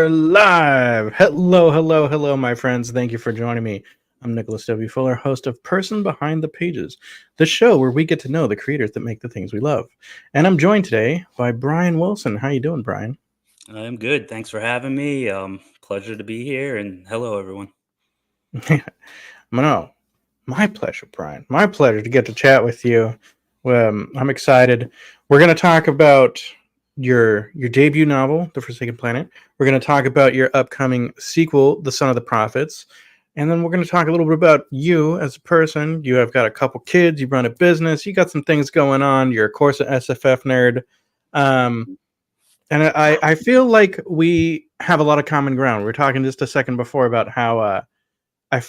are live. Hello, hello, hello, my friends. Thank you for joining me. I'm Nicholas W. Fuller, host of Person Behind the Pages, the show where we get to know the creators that make the things we love. And I'm joined today by Bryan Wilson. How you doing, Bryan? I'm good. Thanks for having me. Pleasure to be here, and hello, everyone. No, my pleasure, Bryan. My pleasure to get to chat with you. I'm excited. We're going to talk about your debut novel, The Forsaken Planet. We're going to talk about your upcoming sequel, The Son of the Prophets. And then we're going to talk a little bit about you as a person. You have got a couple kids. You run a business. You got some things going on. You're, of course, an SFF nerd. And I feel like we have a lot of common ground. We were talking just a second before about how I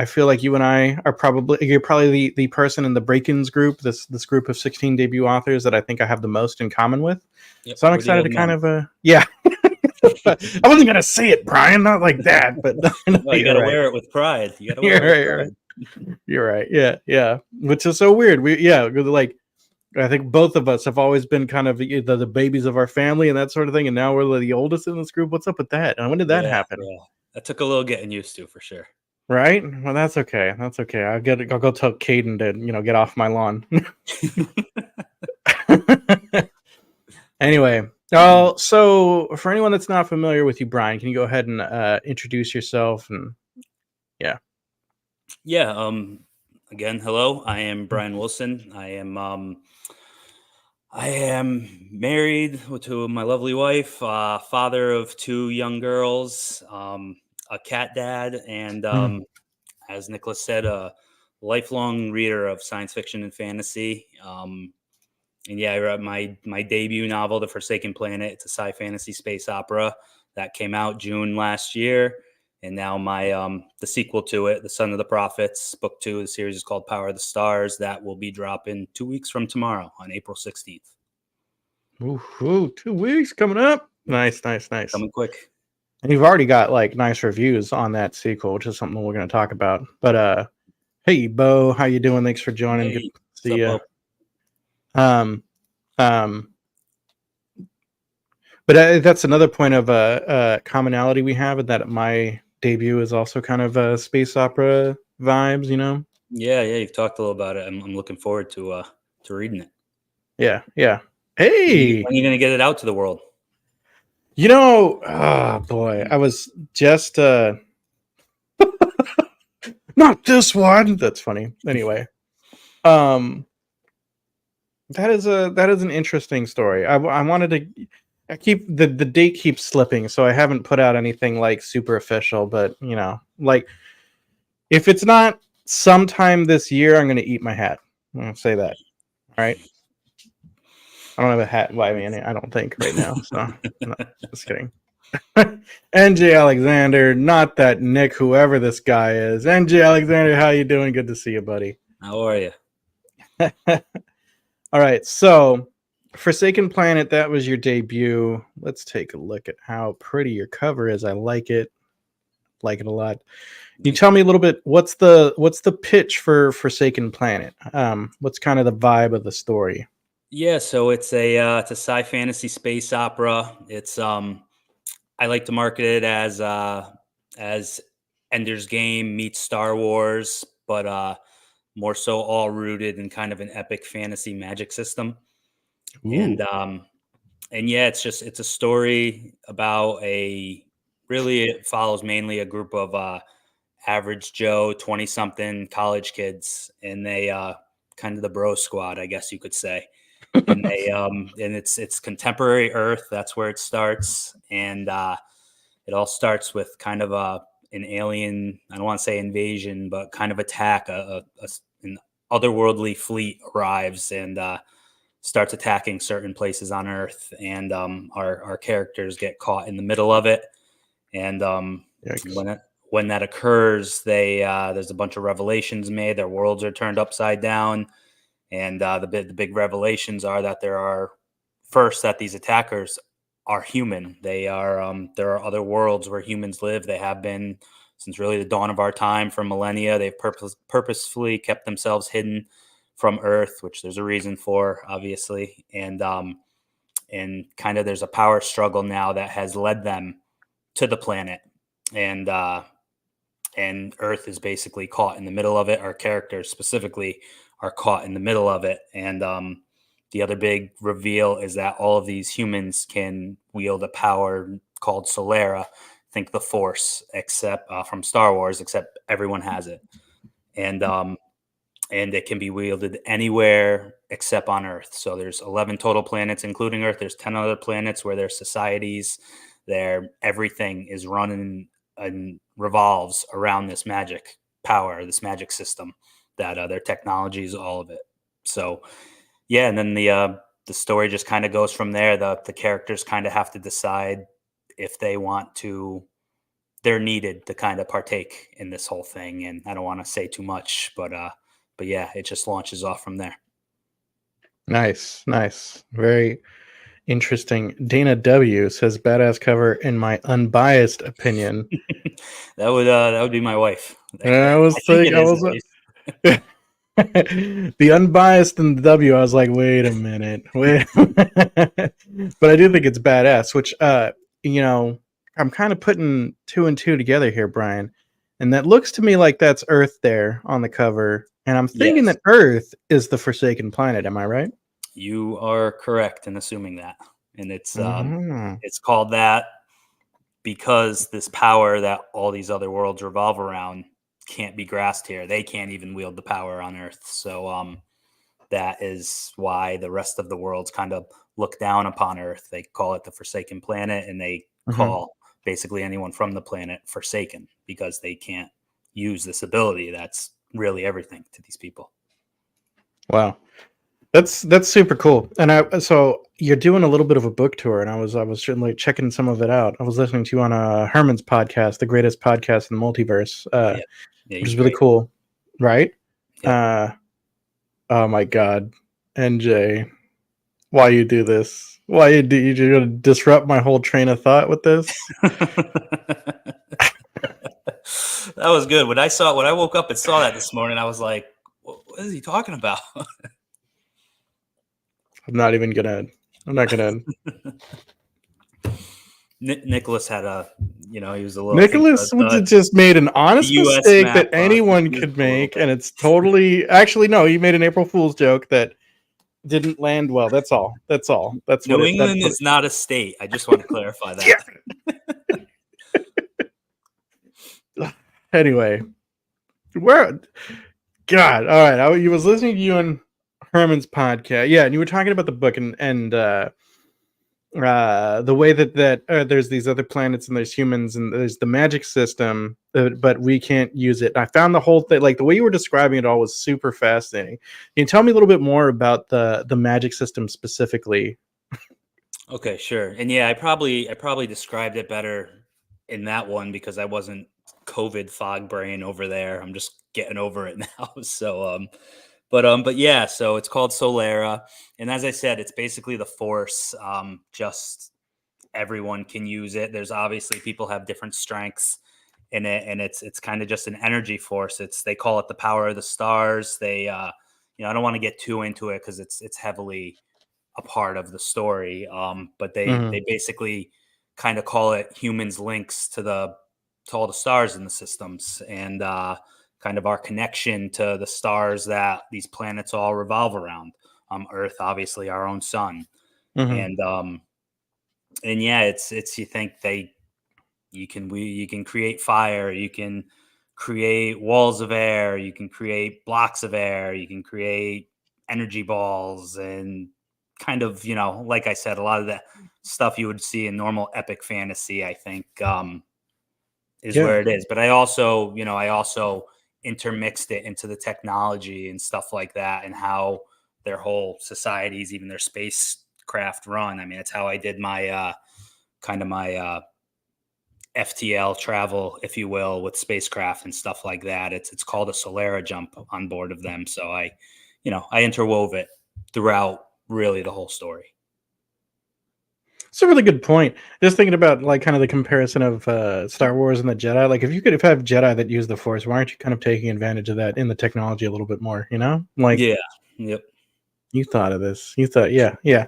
feel like you and I are you're probably the person in the Break-ins group, this group of 16 debut authors that I think I have the most in common with. Yep, So I'm we're the excited old to kind men. of yeah. I wasn't gonna say it, Bryan, not like that, but no, No, you got you're to right. wear it with pride. You got to You're wear it with right. You're right. pride. You're right. Yeah, yeah. Which is so weird. Like I think both of us have always been kind of the babies of our family and that sort of thing, and now we're the oldest in this group. What's up with that? And when did that Yeah, happen? yeah. That took a little getting used to, for sure. Right? Well, that's okay. That's okay. I'll go tell Caden to get off my lawn. Anyway, so for anyone that's not familiar with you, Bryan, can you go ahead and introduce yourself? And yeah. Yeah. Again, hello. I am Bryan Wilson. I am married to my lovely wife, father of two young girls, a cat dad, and as Nicholas said, a lifelong reader of science fiction and fantasy. And yeah, I wrote my debut novel, The Forsaken Planet. It's a sci fantasy space opera that came out June last year. And now my the sequel to it, The Son of the Prophets, book 2 of the series is called Power of the Stars. That will be dropping 2 weeks from tomorrow on April 16th. Ooh, 2 weeks coming up. Nice, nice, nice. Coming quick. And you've already got like nice reviews on that sequel, which is something we're going to talk about. But hey, Bo, how you doing? Thanks for joining. Good Hey, to what's see up, you. Bo? Um, um, but that's another point of commonality we have, that my debut is also kind of space opera vibes, Yeah, yeah, you've talked a little about it. I'm looking forward to reading it. Yeah, yeah. When Hey, are you going to get it out to the world? oh boy, I was just not this one. That's funny. Anyway, um, that is an interesting story. I wanted to. I keep the date keeps slipping, so I haven't put out anything like super official. But like if it's not sometime this year, I'm gonna eat my hat. I'm gonna say that. All right. I don't have a hat. Well, I mean, I don't think right now. So, no, just kidding. NJ Alexander, not that Nick, whoever this guy is. NJ Alexander, how you doing? Good to see you, buddy. How are you? All right, so Forsaken Planet, that was your debut. Let's take a look at how pretty your cover is. I like it. Like it a lot. Can you tell me a little bit what's the pitch for Forsaken Planet? What's kind of the vibe of the story? Yeah, so it's a sci fantasy space opera. It's I like to market it as Ender's Game meets Star Wars, but more so all rooted in kind of an epic fantasy magic system. And Ooh. and yeah, it's a story about a really it follows mainly a group of average Joe 20 something college kids, and they kind of the bro squad, I guess you could say. And they and it's contemporary Earth. That's where it starts, and it all starts with kind of an alien. I don't want to say invasion, but kind of attack. An otherworldly fleet arrives and starts attacking certain places on Earth, and our characters get caught in the middle of it. And Yikes. when that occurs, they there's a bunch of revelations made. Their worlds are turned upside down, and the big revelations are that that these attackers are human. There are other worlds where humans live. They have been since really the dawn of our time, for millennia. They've purposefully kept themselves hidden from Earth, which there's a reason for, obviously, and kind of there's a power struggle now that has led them to the planet, and Earth is basically caught in the middle of it. Our characters specifically are caught in the middle of it, and the other big reveal is that all of these humans can wield a power called Solera. Think the Force, except from Star Wars, except everyone has it, and it can be wielded anywhere except on Earth. So there's 11 total planets, including Earth. There's 10 other planets where there's societies. There, everything is running and revolves around this magic power, this magic system. That their technology is all of it. So yeah, and then the story just kind of goes from there. The characters kind of have to decide if they want to. They're needed to kind of partake in this whole thing, and I don't want to say too much, but yeah, it just launches off from there. Nice, nice, very interesting. Dana W says badass cover in my unbiased opinion. That would be my wife. And I was I think thinking, it I is was at least. the unbiased and the W. I was like, wait a minute, wait. But I do think it's badass. Which, you know, I'm kind of putting 2 and 2 together here, Brian, and that looks to me like that's Earth there on the cover. And I'm thinking Yes, that Earth is the Forsaken Planet. Am I right? you are correct in assuming that, and Mhm. it's called that because this power that all these other worlds revolve around can't be grasped here. They can't even wield the power on Earth. So that is why the rest of the worlds kind of look down upon Earth. They call it the Forsaken Planet, and they Mhm. call basically anyone from the planet Forsaken because they can't use this ability that's really everything to these people. Wow. That's super cool. And so you're doing a little bit of a book tour, and I was like checking some of it out. I was listening to you on Herman's podcast, the greatest podcast in the multiverse, Yeah, yeah, which he's is really great. cool, right? Yep. Uh, oh my God, NJ, why you do this? Why you're gonna disrupt my whole train of thought with this? That was good. When I woke up and saw that this morning, I was like, what is he talking about?" I'm not even gonna. I'm not gonna. Nicholas had he was a little. I think Nicholas just made an the honest U.S. mistake map that anyone confused could him a little make, bit. and it's totally actually no. He made an April Fool's joke that didn't land well. That's all. That's all. That's what New it. That's England what. is not a state. I just want to clarify Yeah. that. Anyway, where? God. All right. I was listening to you on Herman's podcast. Yeah, and you were talking about the book and the way that there's these other planets and there's humans and there's the magic system, but we can't use it. I found the whole thing, like the way you were describing it all, was super fascinating. Can you tell me a little bit more about the magic system specifically? Okay, sure. And yeah, I probably described it better in that one because I wasn't COVID fog brain over there. I'm just getting over it now. So but yeah, so it's called Solera, and as I said, it's basically the Force. Just everyone can use it. There's obviously people have different strengths in it, and it's kind of just an energy force. They call it the power of the stars. I don't want to get too into it because it's heavily a part of the story. But they Hmm. they basically kind of call it humans' links to all the stars in the systems, and kind of our connection to the stars that these planets all revolve around. Earth, obviously, our own sun, Hmm. and yeah, it's you think you can create fire, you can create walls of air, you can create blocks of air, you can create energy balls, and kind of, like I said, a lot of the stuff you would see in normal epic fantasy, I think, is Yeah. where it is. But I also intermixed it into the technology and stuff like that, and how their whole societies, even their spacecraft, run. I mean, it's how I did my kind of my FTL travel, if you will, with spacecraft and stuff like that. It's called a Solera jump on board of them. So I interwove it throughout really the whole story. It's a really good point. Just thinking about like kind of the comparison of Star Wars and the Jedi. Like if I have Jedi that use the Force, why aren't you kind of taking advantage of that in the technology a little bit more? You know, like Yeah. Yep. you thought of this. You thought, yeah, yeah.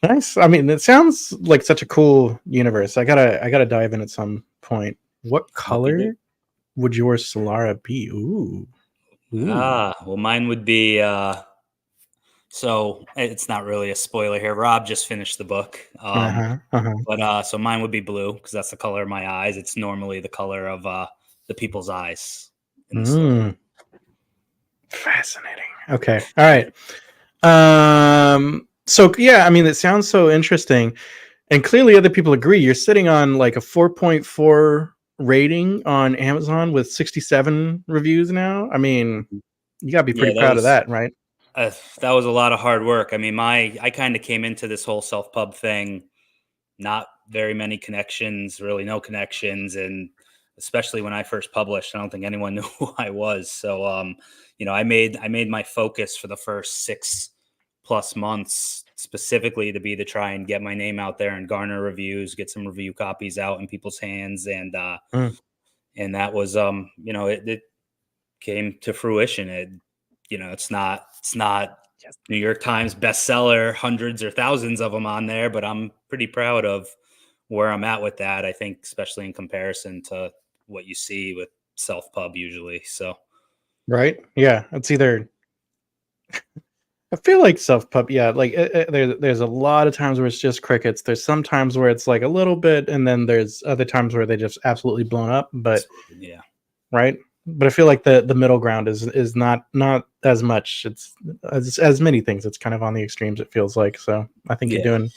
Nice. I mean, it sounds like such a cool universe. I gotta dive in at some point. What Hope you do. color would your Solara be? Ooh. Ooh. Well, mine would be. So it's not really a spoiler here. Rob just finished the book. Uh-huh. Uh-huh. But so mine would be blue because that's the color of my eyes. It's normally the color of the people's eyes in the story. Mm. Fascinating. Okay. All right. So yeah, I mean, it sounds so interesting. And clearly other people agree. You're sitting on like a 4.4 rating on Amazon with 67 reviews now. I mean, you gotta be Yeah, pretty proud of that, right? that was a lot of hard work. I mean, I kind of came into this whole self pub thing, not very many connections, really no connections, and especially when I first published, I don't think anyone knew who I was. So, I made my focus for the first 6+ months specifically to be to try and get my name out there and garner reviews, get some review copies out in people's hands, Mm. and that was it came to fruition. It's not New York Times bestseller, hundreds or thousands of them on there, but I'm pretty proud of where I'm at with that. I think, especially in comparison to what you see with self pub usually. So Right? Yeah. It's either I feel like self pub, yeah, like there's a lot of times where it's just crickets. There's some times where it's like a little bit, and then there's other times where they just absolutely blown up. But exploded, yeah, right, but I feel like the middle ground is not as much. It's as many things. It's kind of on the extremes. It feels like. So I think you're yeah. doing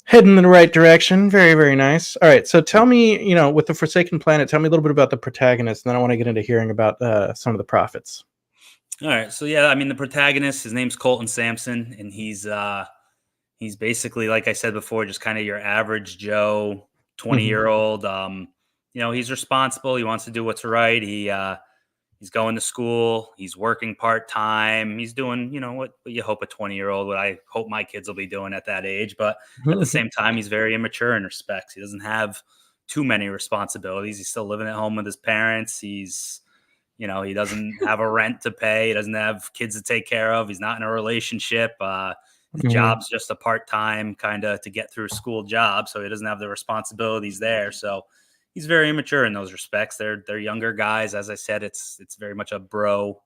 heading in the right direction. Very very nice. All right, so tell me, with the Forsaken Planet, tell me a little bit about the protagonist, and then I want to get into hearing about some of the prophets. All right, so yeah, I mean the protagonist, his name's Colton Sampson, and he's basically, like I said before, just kind of your average Joe, 20 Hmm. year old. He's responsible. He wants to do what's right. He's going to school. He's working part time. He's doing, what you hope a 20-year-old, what I hope my kids will be doing at that age. But at the same time, he's very immature in respects. He doesn't have too many responsibilities. He's still living at home with his parents. He doesn't have a rent to pay. He doesn't have kids to take care of. He's not in a relationship. His Hmm. job's just a part time kind of to get through school job. So he doesn't have the responsibilities there. So he's very immature in those respects. They're younger guys. As I said, it's very much a bro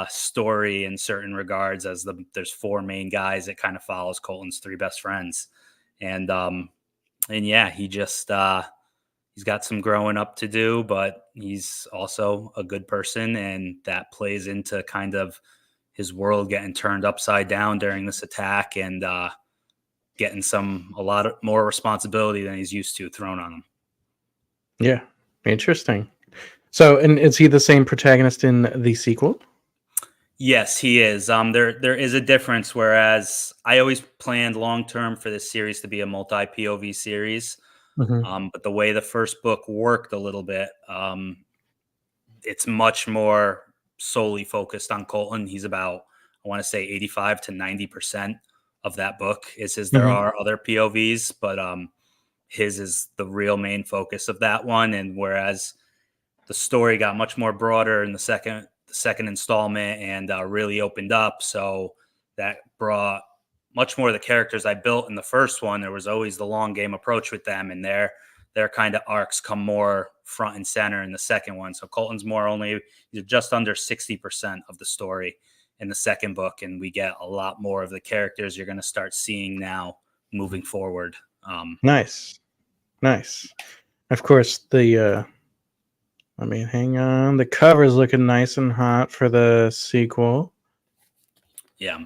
story in certain regards. There's four main guys that kind of follows Colton's three best friends, and yeah, he's got some growing up to do, but he's also a good person, and that plays into kind of his world getting turned upside down during this attack and getting a lot of more responsibility than he's used to thrown on him. Yeah, interesting. So, and is he the same protagonist in the sequel? Yes, he is. There is a difference. Whereas I always planned long term for this series to be a multi POV series, Hmm. but the way the first book worked a little bit, it's much more solely focused on Colton. He's about, I want to say, 85 to 90% of that book is his. There Hmm. are other POVs, but his is the real main focus of that one. And whereas the story got much more broader in the second installment and really opened up, so that brought much more of the characters I built in the first one. There was always the long game approach with them, and their kind of arcs come more front and center in the second one. So Colton's he's just under 60% of the story in the second book, and we get a lot more of the characters you're going to start seeing now moving forward. Nice, nice. Of course, let me hang on. The cover's looking nice and hot for the sequel. Yeah,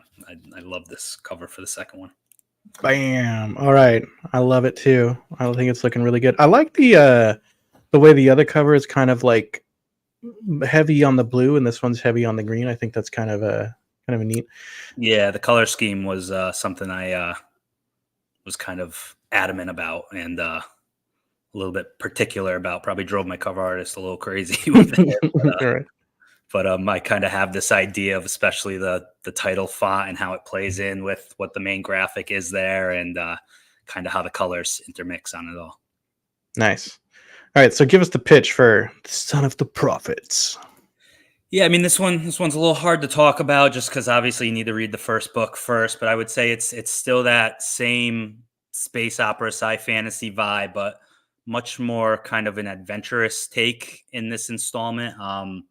I love this cover for the second one. Bam! All right, I love it too. I think it's looking really good. I like the way the other cover is kind of like heavy on the blue, and this one's heavy on the green. I think that's kind of a neat. Yeah, the color scheme was something I was kind of adamant about and a little bit particular about. Probably drove my cover artist a little crazy with it. All right. But I kind of have this idea of especially the title font and how it plays in with what the main graphic is there, and kind of how the colors intermix on it all. Nice. All right, so give us the pitch for the Son of the Prophets. Yeah, I mean this one's a little hard to talk about just because obviously you need to read the first book first, but I would say it's still that same space opera sci fantasy vibe, but much more kind of an adventurous take in this installment. I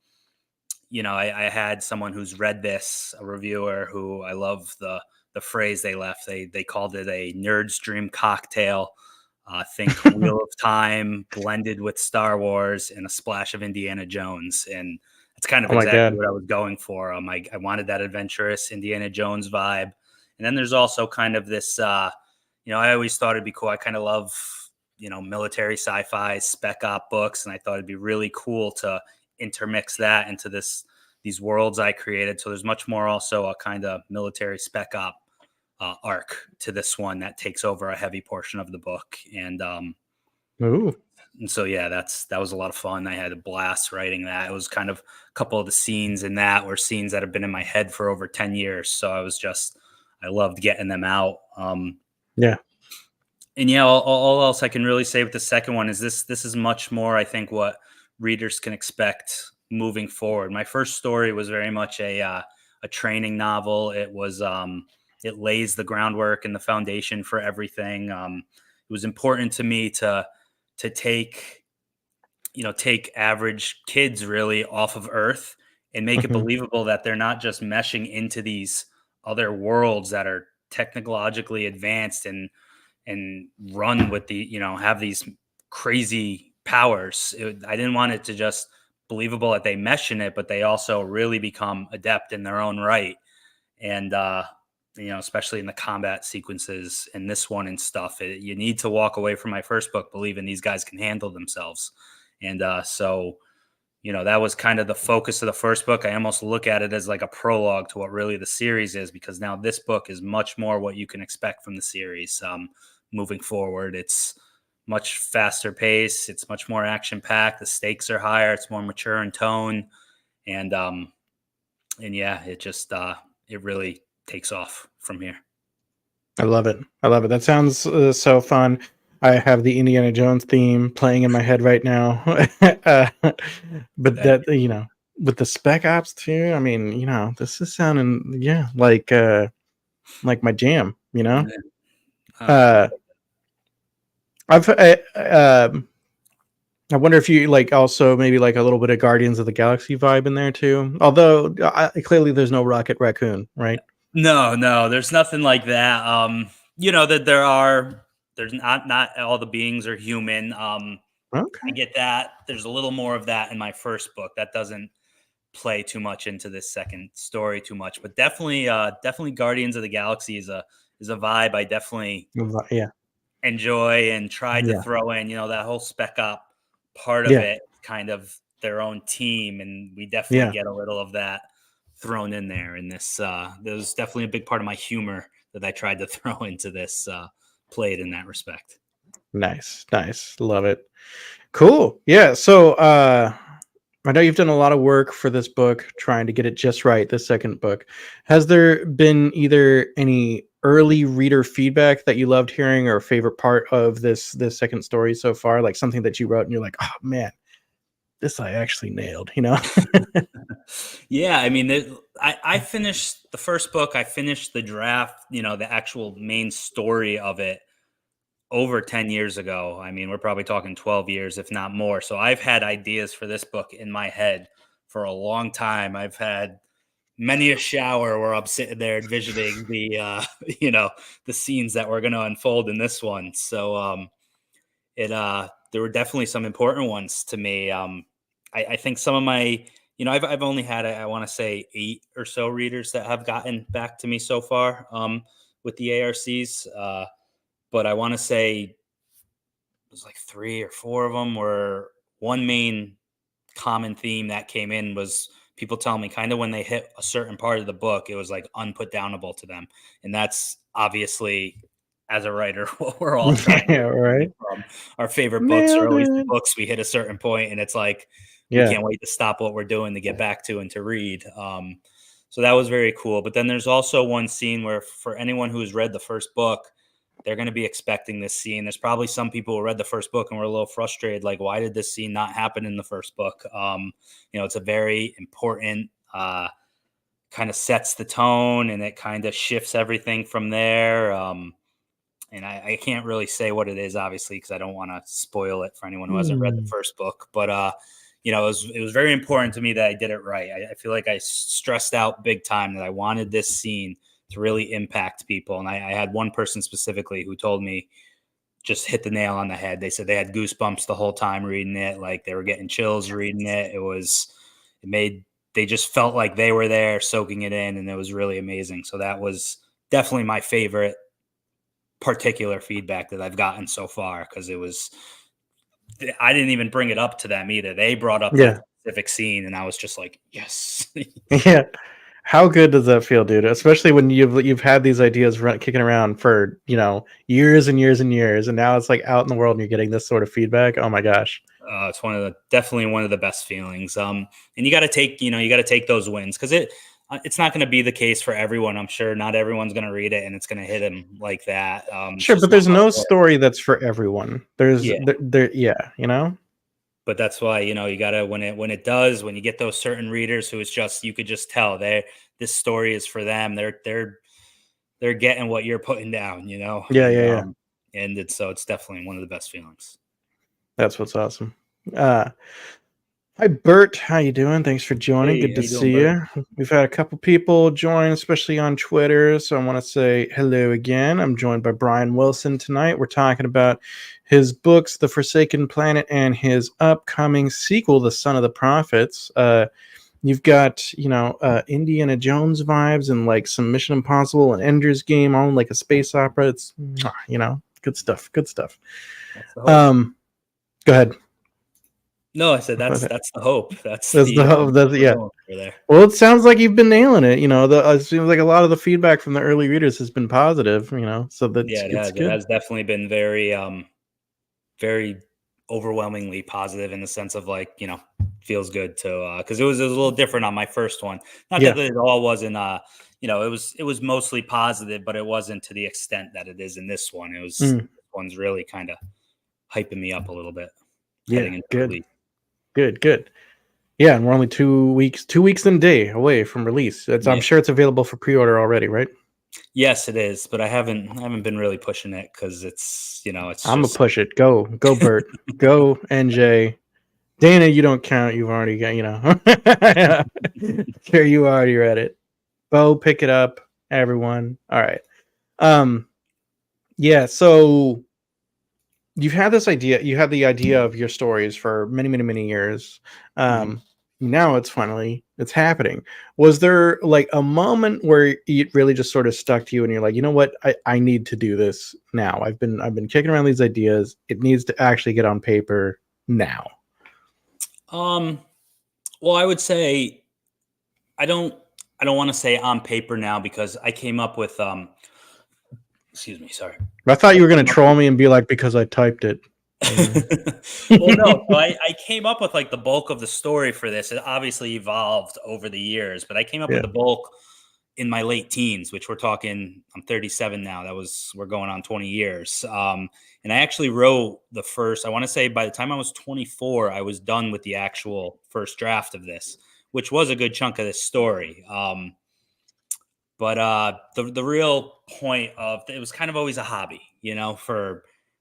had someone who's read this, a reviewer who I love the phrase they left. They called it a nerd's dream cocktail. Think Wheel of Time blended with Star Wars and a splash of Indiana Jones, and that's kind of Oh my exactly god. what I was going for. I wanted that adventurous Indiana Jones vibe, and then there's also kind of this. I always thought it'd be cool. I kind of love military sci-fi spec op books, and I thought it'd be really cool to intermix that into these worlds I created. So there's much more also a kind of military spec op arc to this one that takes over a heavy portion of the book. Ooh. And so yeah, that was a lot of fun. I had a blast writing that. It was kind of a couple of the scenes in that were scenes that have been in my head for over 10 years. So I loved getting them out. Yeah. And yeah, all else I can really say with the second one is this is much more, I think, what readers can expect moving forward. My first story was very much a training novel. It lays the groundwork and the foundation for everything. It was important to me to take average kids really off of Earth and make it Hmm. believable that they're not just meshing into these other worlds that are technologically advanced and run with have these crazy powers. I didn't want it to just believable that they mesh in it, but they also really become adept in their own right. And especially in the combat sequences in this one and stuff, you need to walk away from my first book believing these guys can handle themselves. And that was kind of the focus of the first book. I almost look at it as like a prologue to what really the series is, because now this book is much more what you can expect from the series moving forward. It's much faster pace. It's much more action packed. The stakes are higher. It's more mature in tone, and yeah, it really takes off from here. I love it. I love it. That sounds so fun. I have the Indiana Jones theme playing in my head right now. But Thank that, with the spec ops too, I mean, this is sounding, yeah, like my jam, you. Yeah. Uh, I've, I wonder if you like also maybe like a little bit of Guardians of the Galaxy vibe in there too. Although clearly there's no Rocket Raccoon, right? No, there's nothing like that. That there's not all the beings are human. I Okay. get that. There's a little more of that in my first book. That doesn't play too much into this second story too much, but definitely Guardians of the Galaxy is a vibe I definitely Yeah. enjoy and tried to Yeah. throw in, that whole spec op part of Yeah. it, kind of their own team. And we definitely Yeah. get a little of that thrown in there in this. There's definitely a big part of my humor that I tried to throw into this, played in that respect. Nice. Nice. Love it. Cool. Yeah. So I know you've done a lot of work for this book trying to get it just right, the second book. Has there been either any early reader feedback that you loved hearing or a favorite part of this second story so far? Like something that you wrote and you're like, oh man, this I actually nailed? Yeah, I mean, I finished the first book. I finished the draft, the actual main story of it over 10 years ago. I mean, we're probably talking 12 years, if not more. So I've had ideas for this book in my head for a long time. I've had many a shower where I'm sitting there envisioning the scenes that were going to unfold in this one. So there were definitely some important ones to me. I think some of my, I've only had, I want to say 8 or so readers that have gotten back to me so far with the ARCs. But I want to say it was like 3 or 4 of them were one main common theme that came in was people telling me kind of when they hit a certain part of the book, it was like unputdownable to them. And that's obviously, as a writer, what we're all trying to Yeah, right. achieve from our favorite books, or Nailed always the it. books we hit a certain point and it's like we Yeah. can't wait to stop what we're doing to get back to and to read. So that was very cool. But then there's also one scene where, for anyone who's read the first book, they're going to be expecting this scene. There's probably some people who read the first book and were a little frustrated, like, why did this scene not happen in the first book? It's a very important, kind of sets the tone, and it kind of shifts everything from there. And I can't really say what it is, obviously, because I don't want to spoil it for anyone who hasn't read the first book. But it was very important to me that I did it right. I feel like I stressed out big time that I wanted this scene to really impact people. And I had one person specifically who told me, just hit the nail on the head. They said they had goosebumps the whole time reading it. Like, they were getting chills reading it. They just felt like they were there soaking it in, and it was really amazing. So that was definitely my favorite particular feedback that I've gotten so far, because I didn't even bring it up to them either. They brought up that specific scene, and I was just like, yes. Yeah. How good does that feel, dude? Especially when you've had these ideas kicking around for, years and years and years, and now it's like out in the world and you're getting this sort of feedback. Oh my gosh. It's definitely one of the best feelings. And you got to take those wins, because it's not going to be the case for everyone. I'm sure not everyone's going to read it and it's going to hit them like that. Sure, but there's no story that's for everyone. But that's why, you gotta, when you get those certain readers who you could just tell this story is for them. They're getting what you're putting down, Yeah. And it's definitely one of the best feelings. That's what's awesome. Hi, Bert. How you doing? Thanks for joining. Hey, good to see you. We've had a couple people join, especially on Twitter, so I want to say hello again. I'm joined by Bryan Wilson tonight. We're talking about his books, The Forsaken Planet, and his upcoming sequel, The Son of the Prophets. You've got, Indiana Jones vibes and like some Mission Impossible and Ender's Game, all like a space opera. It's, good stuff. Good stuff. Go ahead. No, I said that's the hope. That's the hope. Yeah. Well, it sounds like you've been nailing it. It seems like a lot of the feedback from the early readers has been positive. So that's it has definitely been very, very overwhelmingly positive, in the sense of, like, feels good to, because it was a little different on my first one. Not that it all wasn't, it was mostly positive, but it wasn't to the extent that it is in this one. It was this one's really kind of hyping me up a little bit. Yeah, good. Yeah, and we're only 2 weeks and a day away from release. I'm sure it's available for pre-order already, right? Yes, it is, but I haven't been really pushing it, because it's I'm gonna push it. Go Bert. Go NJ. Dana, you don't count. You've already got, Sure, you already read it. Bo, pick it up. Everyone. All right. Yeah, so you've had this idea. You had the idea of your stories for many, many, many years. Now it's happening. Was there like a moment where it really just sort of stuck to you, and you're like, you know what, I need to do this now. I've been kicking around these ideas. It needs to actually get on paper now. Well, I would say I don't want to say on paper now, because I came up with excuse me, sorry. I thought you were going to troll me and be like, because I typed it. Well, no. So I came up with like the bulk of the story for this. It obviously evolved over the years, but I came up with the bulk in my late teens, which I'm 37 now. We're going on 20 years. And I actually wrote the first, I want to say by the time I was 24, I was done with the actual first draft of this, which was a good chunk of this story. But the real point of it was kind of always a hobby,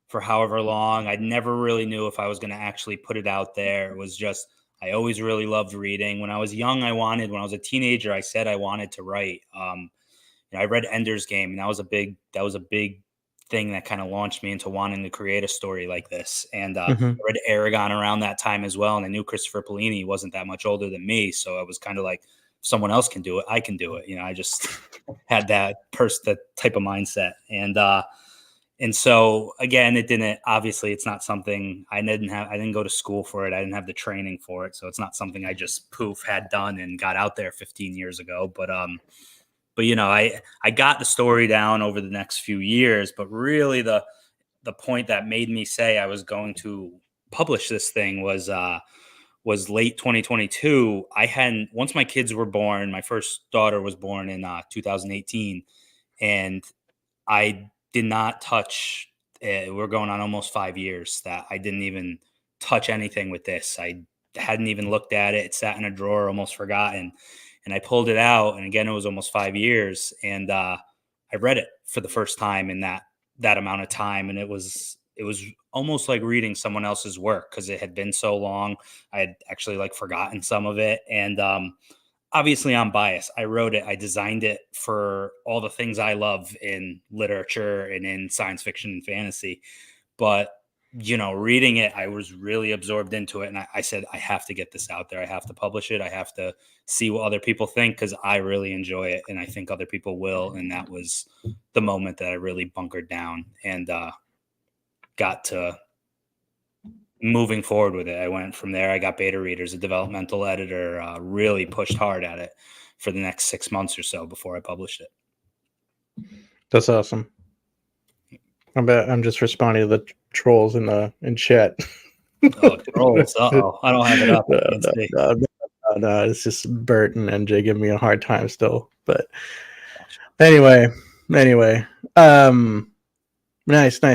for however long. I never really knew if I was going to actually put it out there. It was just, I always really loved reading. When I was young, when I was a teenager, I said I wanted to write. I read Ender's Game, and that was a big thing that kind of launched me into wanting to create a story like this. And I read Aragon around that time as well. And I knew Christopher Paolini wasn't that much older than me. So I was kind of like, if someone else can do it, I can do it. I just had that type of mindset. And so again, obviously it's not something I didn't go to school for it. I didn't have the training for it. So it's not something I just had done and got out there 15 years ago. But I got the story down over the next few years, but really the point that made me say I was going to publish this thing was late 2022. Once my kids were born, my first daughter was born in 2018, and I did not touch. We're going on almost 5 years that I didn't even touch anything with this. I hadn't even looked at it. It sat in a drawer, almost forgotten. And I pulled it out, and again, it was almost 5 years. And I read it for the first time in that amount of time, and it was almost like reading someone else's work because it had been so long. I had actually like forgotten some of it, and obviously I'm biased. I wrote it, I designed it for all the things I love in literature and in science fiction and fantasy. But, reading it, I was really absorbed into it. And I said, I have to get this out there. I have to publish it. I have to see what other people think because I really enjoy it. And I think other people will. And that was the moment that I really bunkered down and got to moving forward with it. I went from there. I got beta readers, a developmental editor, really pushed hard at it for the next 6 months or so before I published it. That's awesome. I'm just responding to the trolls in chat. Oh, trolls. Uh-oh. I don't have it up. No, it's just Bert and NJ giving me a hard time still. But anyway. Nice. I want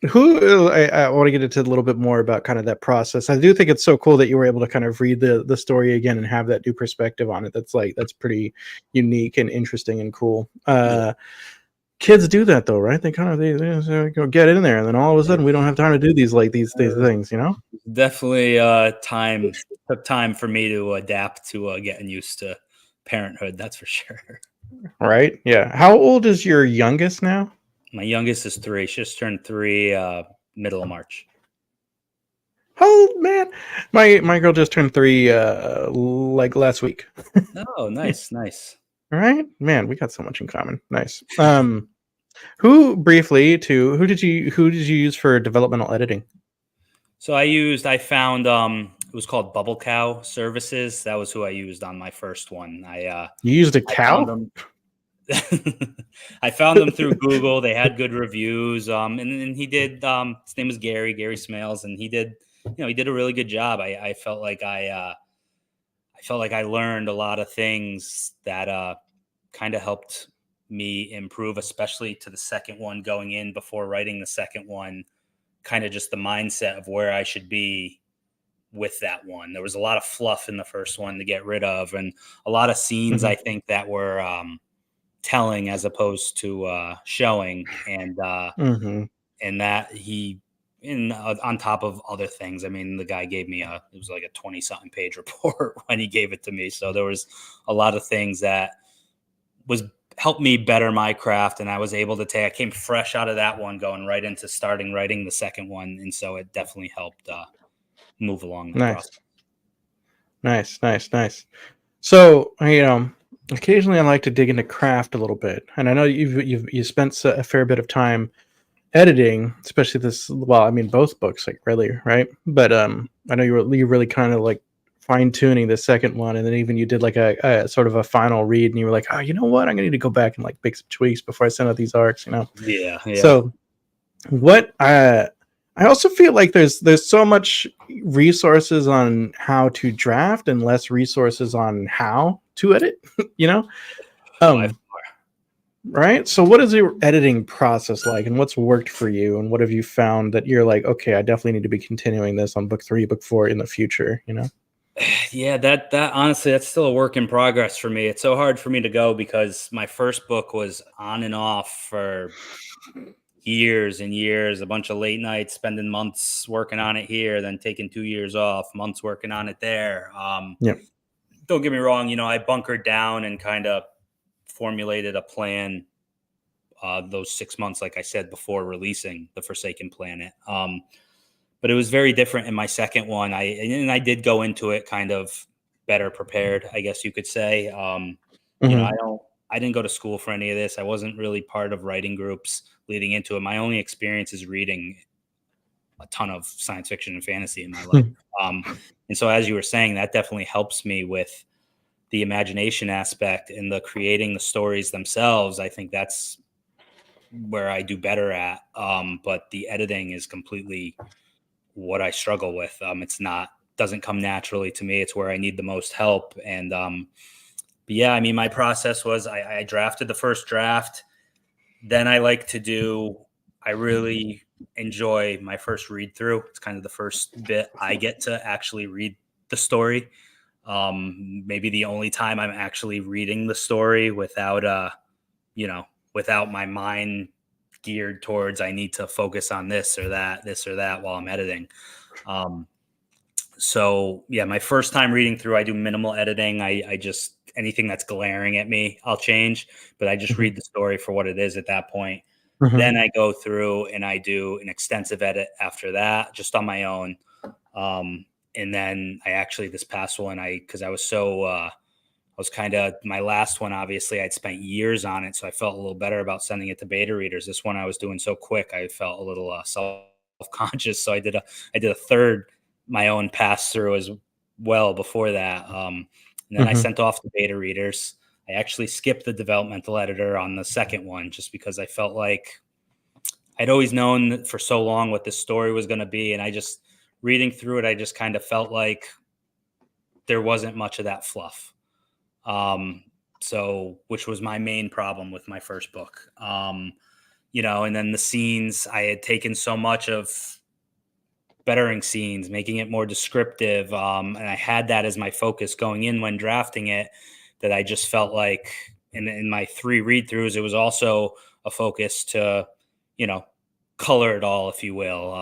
to get into a little bit more about kind of that process. I do think it's so cool that you were able to kind of read the story again and have that new perspective on it. That's pretty unique and interesting and cool. Kids do that though, right? They kind of they go get in there, and then all of a sudden we don't have time to do these things, Definitely took time for me to adapt to getting used to parenthood. That's for sure. Right? Yeah. How old is your youngest now? My youngest is 3. She just turned 3 middle of March. Oh man, my girl just turned 3 like last week. Oh, nice. All right, man, we got so much in common. Nice. Who did you use for developmental editing? So I found it was called Bubble Cow Services. That was who I used on my first one. You used a cow? I found them through Google. They had good reviews. And he did. His name was Gary Smales, and he did a really good job. I felt like I learned a lot of things that kind of helped me improve, especially to the second one going in before writing the second one, kind of just the mindset of where I should be with that one. There was a lot of fluff in the first one to get rid of, and a lot of scenes I think that were telling as opposed to showing, and that he on top of other things. I mean, the guy gave me it was like a 20-something page report when he gave it to me. So there was a lot of things that was helped me better my craft. And I was able to I came fresh out of that one, going right into starting writing the second one. And so it definitely helped move along the process. Nice. So, occasionally I like to dig into craft a little bit. And I know you spent a fair bit of time editing, especially this. Well, I mean, both books, like really, right? But I know you really kind of like fine tuning the second one, and then even you did like a sort of a final read, and you were like, oh, you know what? I'm gonna need to go back and like make some tweaks before I send out these arcs, Yeah. So, what I also feel like there's so much resources on how to draft and less resources on how to edit. Right. So what is your editing process like, and what's worked for you, and what have you found that you're like, okay, I definitely need to be continuing this on book 3, book 4 in the future, Yeah, that honestly, that's still a work in progress for me. It's so hard for me to go because my first book was on and off for years and years, a bunch of late nights, spending months working on it here, then taking 2 years off, months working on it there. Don't get me wrong, I bunkered down and kind of formulated a plan those 6 months, like I said, before releasing The Forsaken Planet. But it was very different in my second one. I did go into it kind of better prepared, I guess you could say. I didn't go to school for any of this. I wasn't really part of writing groups leading into it. My only experience is reading a ton of science fiction and fantasy in my life. And so, as you were saying, that definitely helps me with the imagination aspect and the creating the stories themselves. I think that's where I do better at. But the editing is completely what I struggle with. Doesn't come naturally to me. It's where I need the most help. And but yeah, I mean, my process was I drafted the first draft. Then I really enjoy my first read through. It's kind of the first bit I get to actually read the story. Maybe the only time I'm actually reading the story without, without my mind geared towards I need to focus on this or that while I'm editing. Um, so yeah, my first time reading through, I do minimal editing. I just anything that's glaring at me, I'll change, but I just Mhm. read the story for what it is at that point. Mhm. Then I go through and I do an extensive edit after that, just on my own. Um, and then I actually this past one, because I was I was kind of my last one. Obviously, I'd spent years on it, so I felt a little better about sending it to beta readers. This one I was doing so quick, I felt a little self conscious. So I did a third my own pass through as well before that, and then I Mhm. sent off to beta readers. I actually skipped the developmental editor on the second one just because I felt like I'd always known for so long what this story was going to be, and I just reading through it, I just kind of felt like there wasn't much of that fluff. Um, so which was my main problem with my first book. And then the scenes I had taken so much of bettering scenes, making it more descriptive. And I had that as my focus going in when drafting it, that I just felt like in my three read throughs, it was also a focus to, you know, color it all, if you will,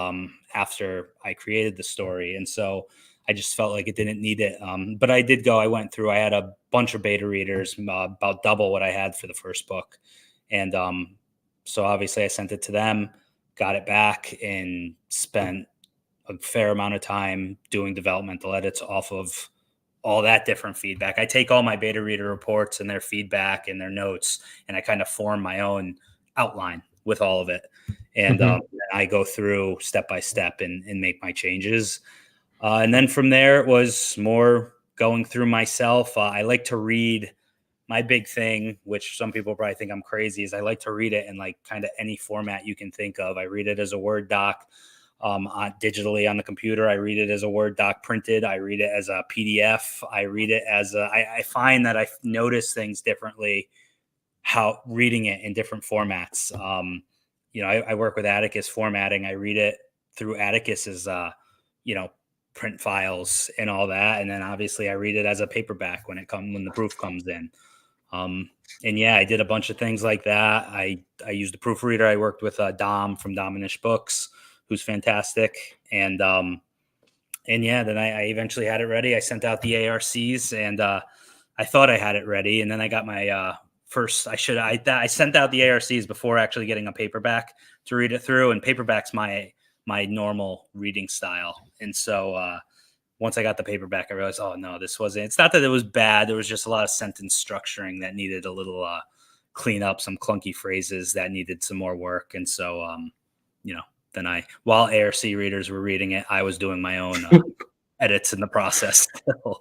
after I created the story. And so I just felt like it didn't need it. But I went through, I had a bunch of beta readers, about double what I had for the first book. And so obviously I sent it to them, got it back, and spent a fair amount of time doing developmental edits off of all that different feedback. I take all my beta reader reports and their feedback and their notes, and I kind of form my own outline with all of it. And Mhm. I go through step by step and make my changes. And then from there, it was more going through myself. I like to read. My big thing, which some people probably think I'm crazy, is I like to read it in like kind of any format you can think of. I read it as a Word doc, digitally on the computer. I read it as a Word doc printed. I read it as a PDF. I read it as I find that I notice things differently how reading it in different formats. I work with Atticus formatting. I read it through Atticus's, you know, print files and all that. And then obviously I read it as a paperback when the proof comes in. And yeah, I did a bunch of things like that. I used a proofreader. I worked with Dom from Dominish Books, who's fantastic. And yeah, then I eventually had it ready. I sent out the ARCs, and I thought I had it ready. And then I got my first. I sent out the ARCs before actually getting a paperback to read it through. And paperback's my normal reading style. And so once I got the paperback, I realized, oh no, this wasn't. It's not that it was bad. There was just a lot of sentence structuring that needed a little clean up, some clunky phrases that needed some more work. And so, you know, then while ARC readers were reading it, I was doing my own edits in the process.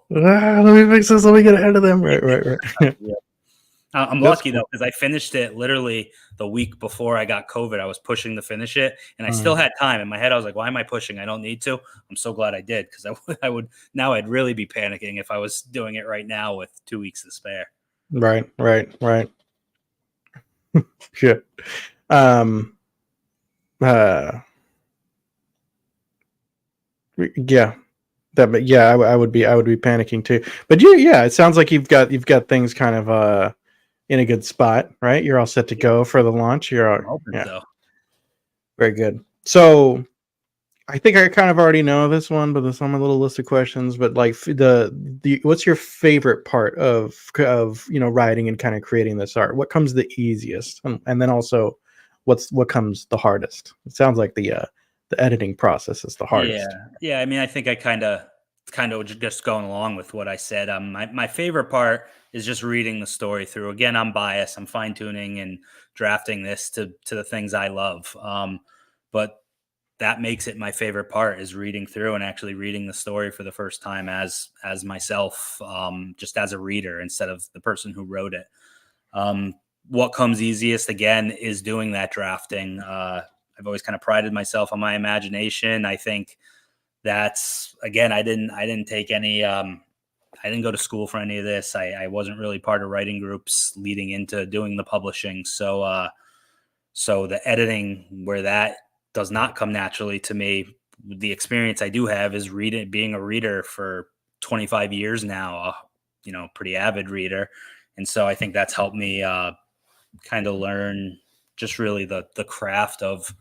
Let me fix this. Let me get ahead of them. Right, right, right. Yeah. I'm That's lucky cool. though, because I finished it literally the week before I got COVID. I was pushing to finish it, and I still Mm. had time. In my head, I was like, "Why am I pushing? I don't need to." I'm so glad I did, because I would now I'd really be panicking if I was doing it right now with 2 weeks to spare. Right, right, right. Shit. Um. Uh. Yeah. But yeah, I would be panicking too. But yeah, it sounds like you've got things kind of in a good spot, right? You're all set to go for the launch. You're all, I'm hoping yeah, so. very good. So I think I kind of already know this one, but there's on my little list of questions. But like the what's your favorite part of writing and kind of creating this art? What comes the easiest, and then also what comes the hardest? It sounds like the editing process is the Yeah, hardest. yeah. I mean, I think I kind of just going along with what I said. My favorite part is just reading the story through. Again, I'm biased. I'm fine tuning and drafting this to the things I love. But that makes it my favorite part is reading through and actually reading the story for the first time as myself, just as a reader instead of the person who wrote it. Um, what comes easiest again is doing that drafting. I've always kind of prided myself on my imagination. I think that's again, I didn't take any. I didn't go to school for any of this. I wasn't really part of writing groups leading into doing the publishing. So So the editing where that does not come naturally to me, the experience I do have is being a reader for 25 years now, pretty avid reader. And so I think that's helped me kind of learn just really the craft of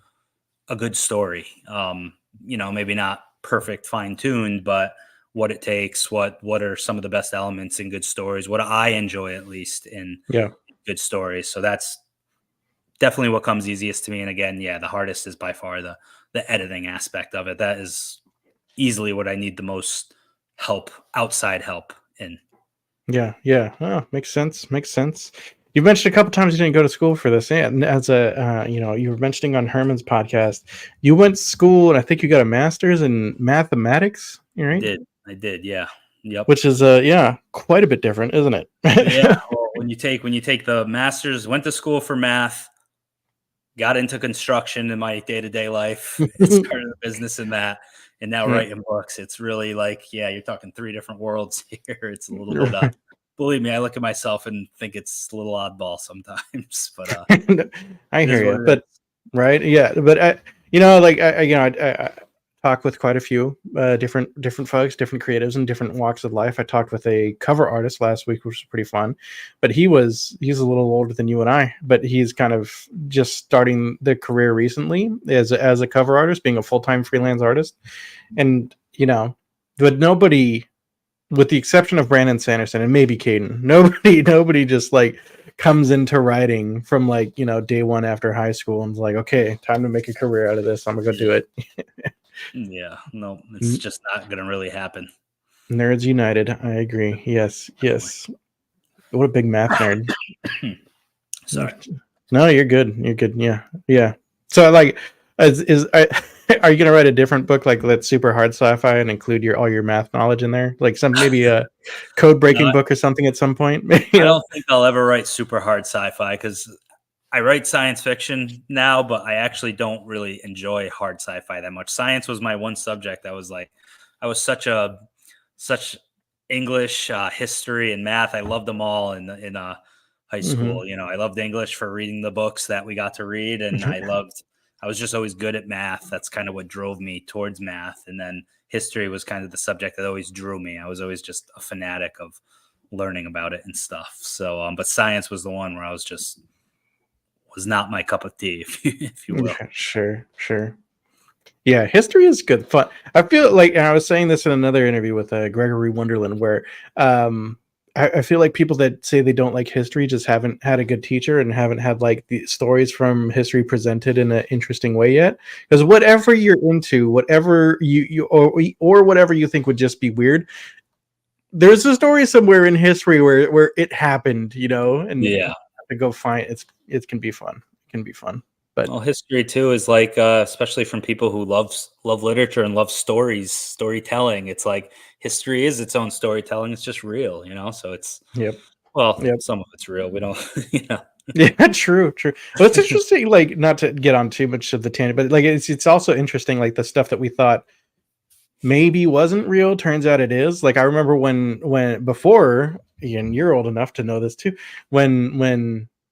a good story. Maybe not perfect fine tuned, but what it takes, what are some of the best elements in good stories, what I enjoy at least in Yeah. good stories. So that's definitely what comes easiest to me. And again, yeah, the hardest is by far the editing aspect of it. That is easily what I need the most outside help in. Yeah, yeah. Oh, makes sense. Makes sense. You mentioned a couple times you didn't go to school for this. And as you were mentioning on Herman's podcast, you went to school and I think you got a master's in mathematics, right? I did, yeah. Yep. Which is quite a bit different, isn't it? Yeah. Well, when you take the master's, went to school for math, got into construction in my day-to-day life, and started a business in that, and now Mm. writing books. It's really like, yeah, you're talking three different worlds here. It's a little bit Right. believe me, I look at myself and think it's a little oddball sometimes, but I it is hear what you, it but is. right, yeah, but I talk with quite a few different folks, different creatives, in different walks of life. I talked with a cover artist last week, which was pretty fun, but he's a little older than you and I, but he's kind of just starting the career recently as a cover artist, being a full-time freelance artist, and but nobody, with the exception of Brandon Sanderson and maybe Caden, nobody just like comes into writing from day one after high school and is like, okay, time to make a career out of this. I'm gonna go do it. Yeah, no, it's just not gonna really happen. Nerds United. I agree. Yes, Definitely. yes. What a big math nerd. Sorry. No, you're good. You're good. Yeah, yeah. So are you gonna write a different book like that's super hard sci-fi and include all your math knowledge in there, like maybe a code breaking No, book or something at some point? I don't think I'll ever write super hard sci-fi because I write science fiction now, but I actually don't really enjoy hard sci-fi that much. Science was my one subject. I was such English, history, and math. I loved them all in high Hmm. school. I loved English for reading the books that we got to read, and I was just always good at math. That's kind of what drove me towards math, and then history was kind of the subject that always drew me. I was always just a fanatic of learning about it and stuff. So, but science was the one where I was not my cup of tea, if you will. Yeah, sure, sure. Yeah, history is good fun. I feel like, and I was saying this in another interview with Gregory Wonderland, where I feel like people that say they don't like history just haven't had a good teacher and haven't had like the stories from history presented in an interesting way yet. Because whatever you're into, whatever or whatever you think would just be weird, there's a story somewhere in history where it happened, and Yeah. to go find it can be fun. It can be fun, but Well, history too is like, especially from people who love literature and love storytelling. It's like history is its own storytelling. It's just real. So yep, well, yep. some of it's real. We don't. Yeah, true, true. Well, it's interesting, like, not to get on too much of the tangent, but like it's also interesting, like the stuff that we thought maybe wasn't real turns out it is. Like I remember when before, and you're old enough to know this too, when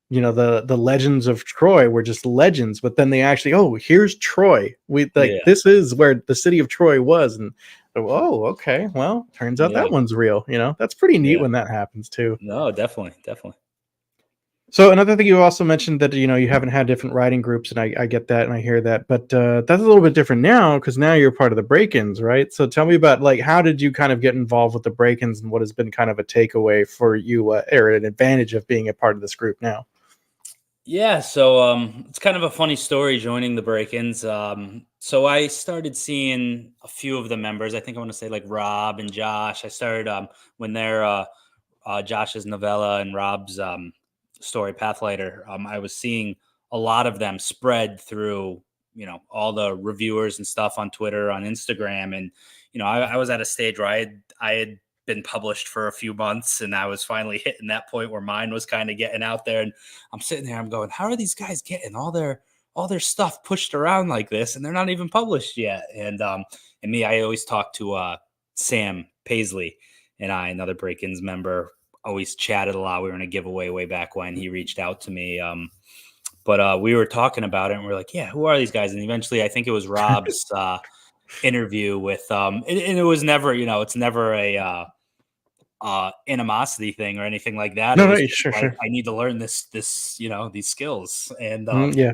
the legends of Troy were just legends, but then they actually, oh, here's Troy. We like Yeah, this is where the city of Troy was, and oh, okay, well, turns out yeah, that one's real. That's pretty neat yeah. when that happens too. No, definitely, definitely. So another thing, you also mentioned that you haven't had different writing groups, and I get that and I hear that, but that's a little bit different now because now you're part of the break-ins, right? So tell me about, like, how did you kind of get involved with the break-ins, and what has been kind of a takeaway for you, or an advantage of being a part of this group now? Yeah, so it's kind of a funny story joining the break-ins. So I started seeing a few of the members. I think I want to say like Rob and Josh. I started when they're Josh's novella and Rob's story Pathlighter. I was seeing a lot of them spread through, all the reviewers and stuff on Twitter, on Instagram, and I was at a stage where I had been published for a few months, and I was finally hitting that point where mine was kind of getting out there, and I'm sitting there, I'm going, how are these guys getting all their stuff pushed around like this, and they're not even published yet? And me, I always talk to Sam Paisley, and another break-ins member, always chatted a lot. We were in a giveaway way back when he reached out to me. But we were talking about it, and we are like, yeah, who are these guys? And eventually, I think it was Rob's interview with and it was never, it's never a animosity thing or anything like that. It No, no, was just sure, like, sure. I need to learn this, these skills. And Yeah.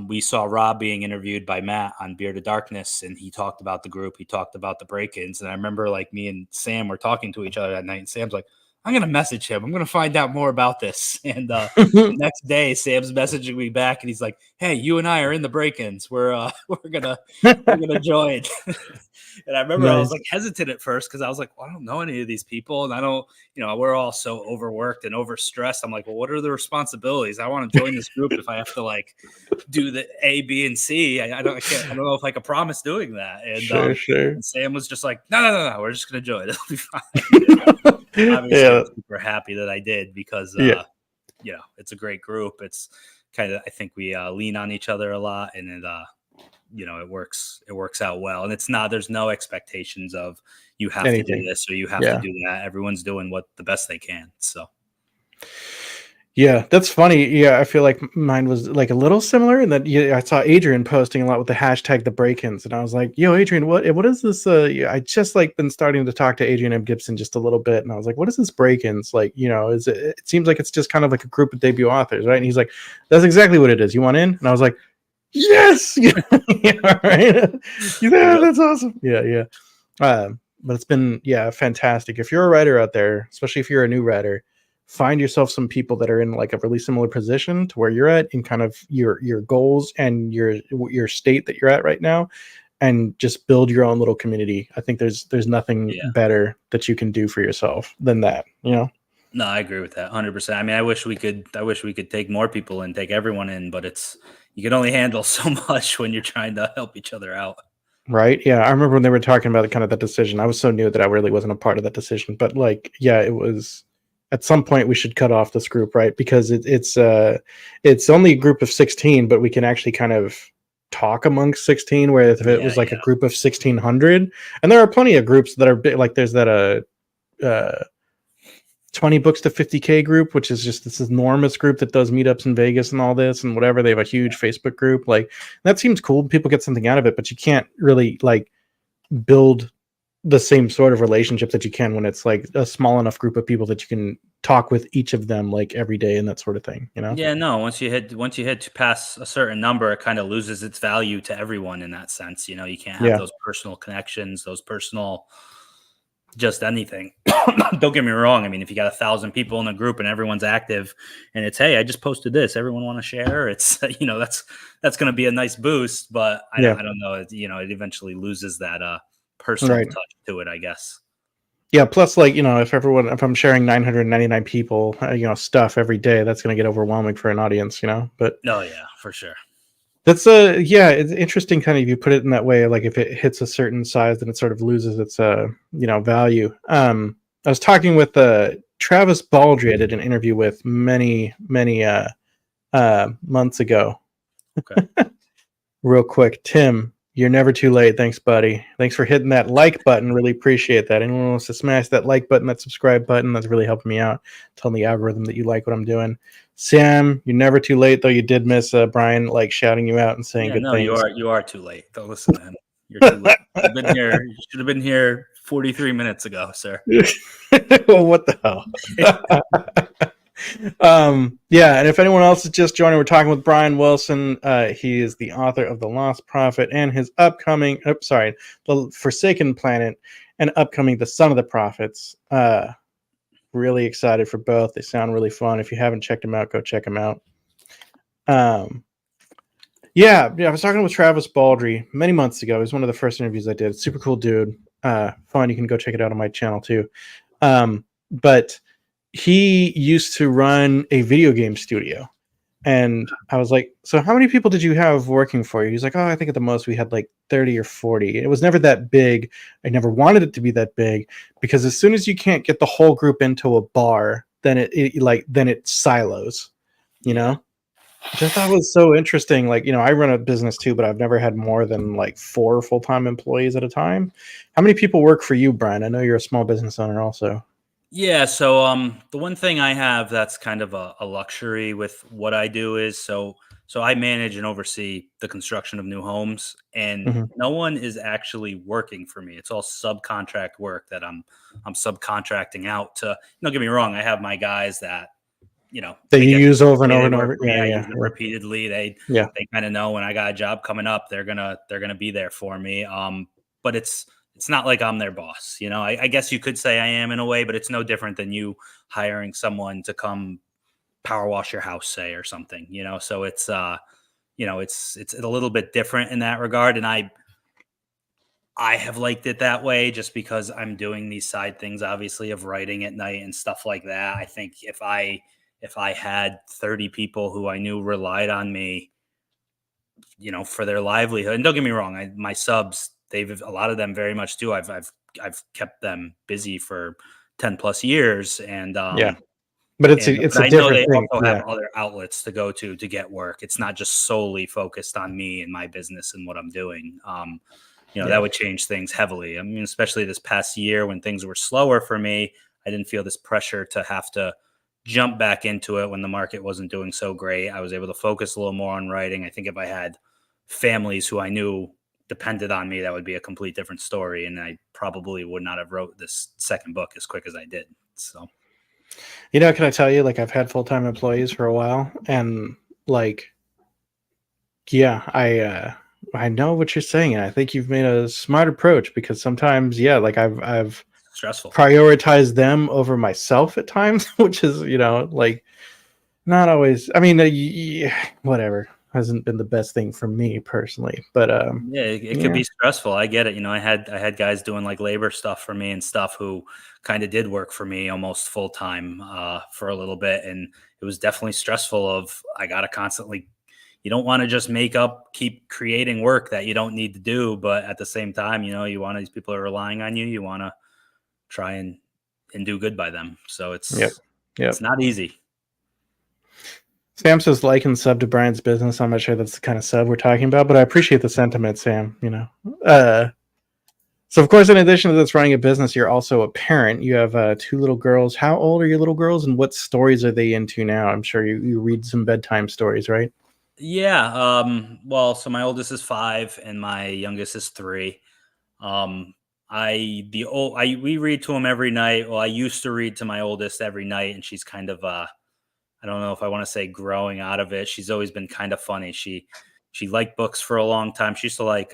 we saw Rob being interviewed by Matt on Beard of Darkness, and he talked about the group. He talked about the break-ins, and I remember like me and Sam were talking to each other that night, and Sam's like, I'm going to message him. I'm going to find out more about this. And the next day, Sam's messaging me back, and he's like, hey, you and I are in the break-ins. We're gonna join. And I remember I was Nice. like hesitant at first because I was like, well, I don't know any of these people, and I don't, we're all so overworked and overstressed. I'm like, well, what are the responsibilities? I want to join this group if I have to like do the A, B, and C. I don't know if I can promise doing that. And, Sure. and Sam was just like, no, we're just gonna join. It'll be fine. Obviously, I'm super happy that I did because it's a great group. It's kind of, I think we lean on each other a lot, and it works out well. And there's no expectations of you have to do this or you have to do that. Everyone's doing what the best they can. So yeah, that's funny. Yeah, I feel like mine was like a little similar in that I saw Adrian posting a lot with the hashtag the break-ins, and I was like, yo, Adrian, what is this? I just like been starting to talk to Adrian M. Gibson just a little bit, and I was like, what is this break-ins? Like, it seems like it's just kind of like a group of debut authors, right? And he's like, that's exactly what it is. You want in? And I was like, yes. Yeah, right. Yeah, that's awesome. Yeah. But it's been fantastic. If you're a writer out there, especially if you're a new writer, find yourself some people that are in like a really similar position to where you're at in kind of your goals and your state that you're at right now, and just build your own little community. I think there's nothing better that you can do for yourself than that, No, I agree with that 100%. I mean, I wish we could take more people and take everyone in, but you can only handle so much when you're trying to help each other out. Right. Yeah. I remember when they were talking about kind of that decision. I was so new that I really wasn't a part of that decision, but like, yeah, it was at some point we should cut off this group, right? Because it's only a group of 16, but we can actually kind of talk amongst 16, where if it was like a group of 1600, and there are plenty of groups that are big, like there's that 20 books to 50K group, which is just this enormous group that does meetups in Vegas and all this and whatever. They have a huge Facebook group. Like, that seems cool. People get something out of it, but you can't really like build the same sort of relationship that you can when it's like a small enough group of people that you can talk with each of them like every day and that sort of thing, Yeah, no, once you hit past a certain number, it kind of loses its value to everyone in that sense. You can't have those personal connections, those personal just anything. Don't get me wrong. I mean, if you got 1,000 people in a group and everyone's active and it's, hey, I just posted this, everyone want to share, it's that's going to be a nice boost, but I don't know, it eventually loses that personal touch to it, I guess. Yeah, plus like, if I'm sharing 999 people, stuff every day, that's going to get overwhelming for an audience, but oh yeah, for sure. That's it's interesting kind of, you put it in that way, like if it hits a certain size, then it sort of loses its value. I was talking with Travis Baldry. I did an interview with many months ago. Okay. Real quick, Tim, you're never too late. Thanks, buddy. Thanks for hitting that like button. Really appreciate that. Anyone wants to smash that like button, that subscribe button, that's really helping me out, telling the algorithm that you like what I'm doing. Sam, you're never too late, though you did miss Bryan like shouting you out and saying good things. You are too late. Don't listen to him. You're too late. You should have been here 43 minutes ago, sir. Well, what the hell? And if anyone else is just joining, we're talking with Bryan Wilson. He is the author of The Lost Prophet and his upcoming The Forsaken Planet and upcoming The Son of the Prophets. Really excited for both. They sound really fun. If you haven't checked them out, go check them out. I was talking with Travis Baldry many months ago. It was one of the first interviews I did. Super cool dude. Fun. You can go check it out on my channel too. But he used to run a video game studio. And I was like, so how many people did you have working for you? He's like, oh, I think at the most we had like 30 or 40. It was never that big. I never wanted it to be that big, because as soon as you can't get the whole group into a bar, then it silos, which I thought was so interesting. Like, I run a business too, but I've never had more than like 4 full-time employees at a time. How many people work for you, Bryan? I know you're a small business owner also. Yeah, so the one thing I have that's kind of a luxury with what I do is so I manage and oversee the construction of new homes, and Mhm. no one is actually working for me. It's all subcontract work that I'm subcontracting out to. Don't get me wrong, I have my guys that That they you get use over and they over they and work over. for me. Yeah, I yeah, use them yeah, repeatedly. yeah, They kind of know when I got a job coming up, they're gonna be there for me. But it's not like I'm their boss. I guess you could say I am in a way, but it's no different than you hiring someone to come power wash your house, say, or something. So it's a little bit different in that regard, and I have liked it that way just because I'm doing these side things, obviously, of writing at night and stuff like that. I think if I had 30 people who I knew relied on me, for their livelihood, and don't get me wrong, my subs, they've a lot of them very much do. I've kept them busy for 10 plus years, and yeah. But it's but a I know different they thing. also have Yeah, other outlets to go to get work. It's not just solely focused on me and my business and what I'm doing. That yeah. would change things heavily. I mean, especially this past year when things were slower for me, I didn't feel this pressure to have to jump back into it when the market wasn't doing so great. I was able to focus a little more on writing. I think if I had families who I knew depended on me, that would be a complete different story. And I probably would not have wrote this second book as quick as I did. So Can I tell you? Like, I've had full time employees for a while, and like, yeah, I know what you're saying, and I think you've made a smart approach because sometimes, yeah, like I've stressful. prioritized them over myself at times, which is like not always. I mean, whatever hasn't been the best thing for me personally, but Yeah, it could yeah, be stressful. I get it. I had guys doing like labor stuff for me and stuff who kind of did work for me almost full time for a little bit, and it was definitely stressful. I gotta constantly. You don't want to just keep creating work that you don't need to do, but at the same time, you want these people are relying on you. You want to try and do good by them. So yep, it's yep. not easy. Sam says like and sub to Brian's business. I'm not sure that's the kind of sub we're talking about, but I appreciate the sentiment, Sam. Uh, so of course, in addition to this running a business, you're also a parent. You have two little girls. How old are your little girls, and what stories are they into now? I'm sure you read some bedtime stories, right? Yeah. Well, so my oldest is 5 and my youngest is 3. Um, we read to him every night. Well, I used to read to my oldest every night, and she's kind of I don't know if I want to say growing out of it. She's always been kind of funny. She liked books for a long time. She used to like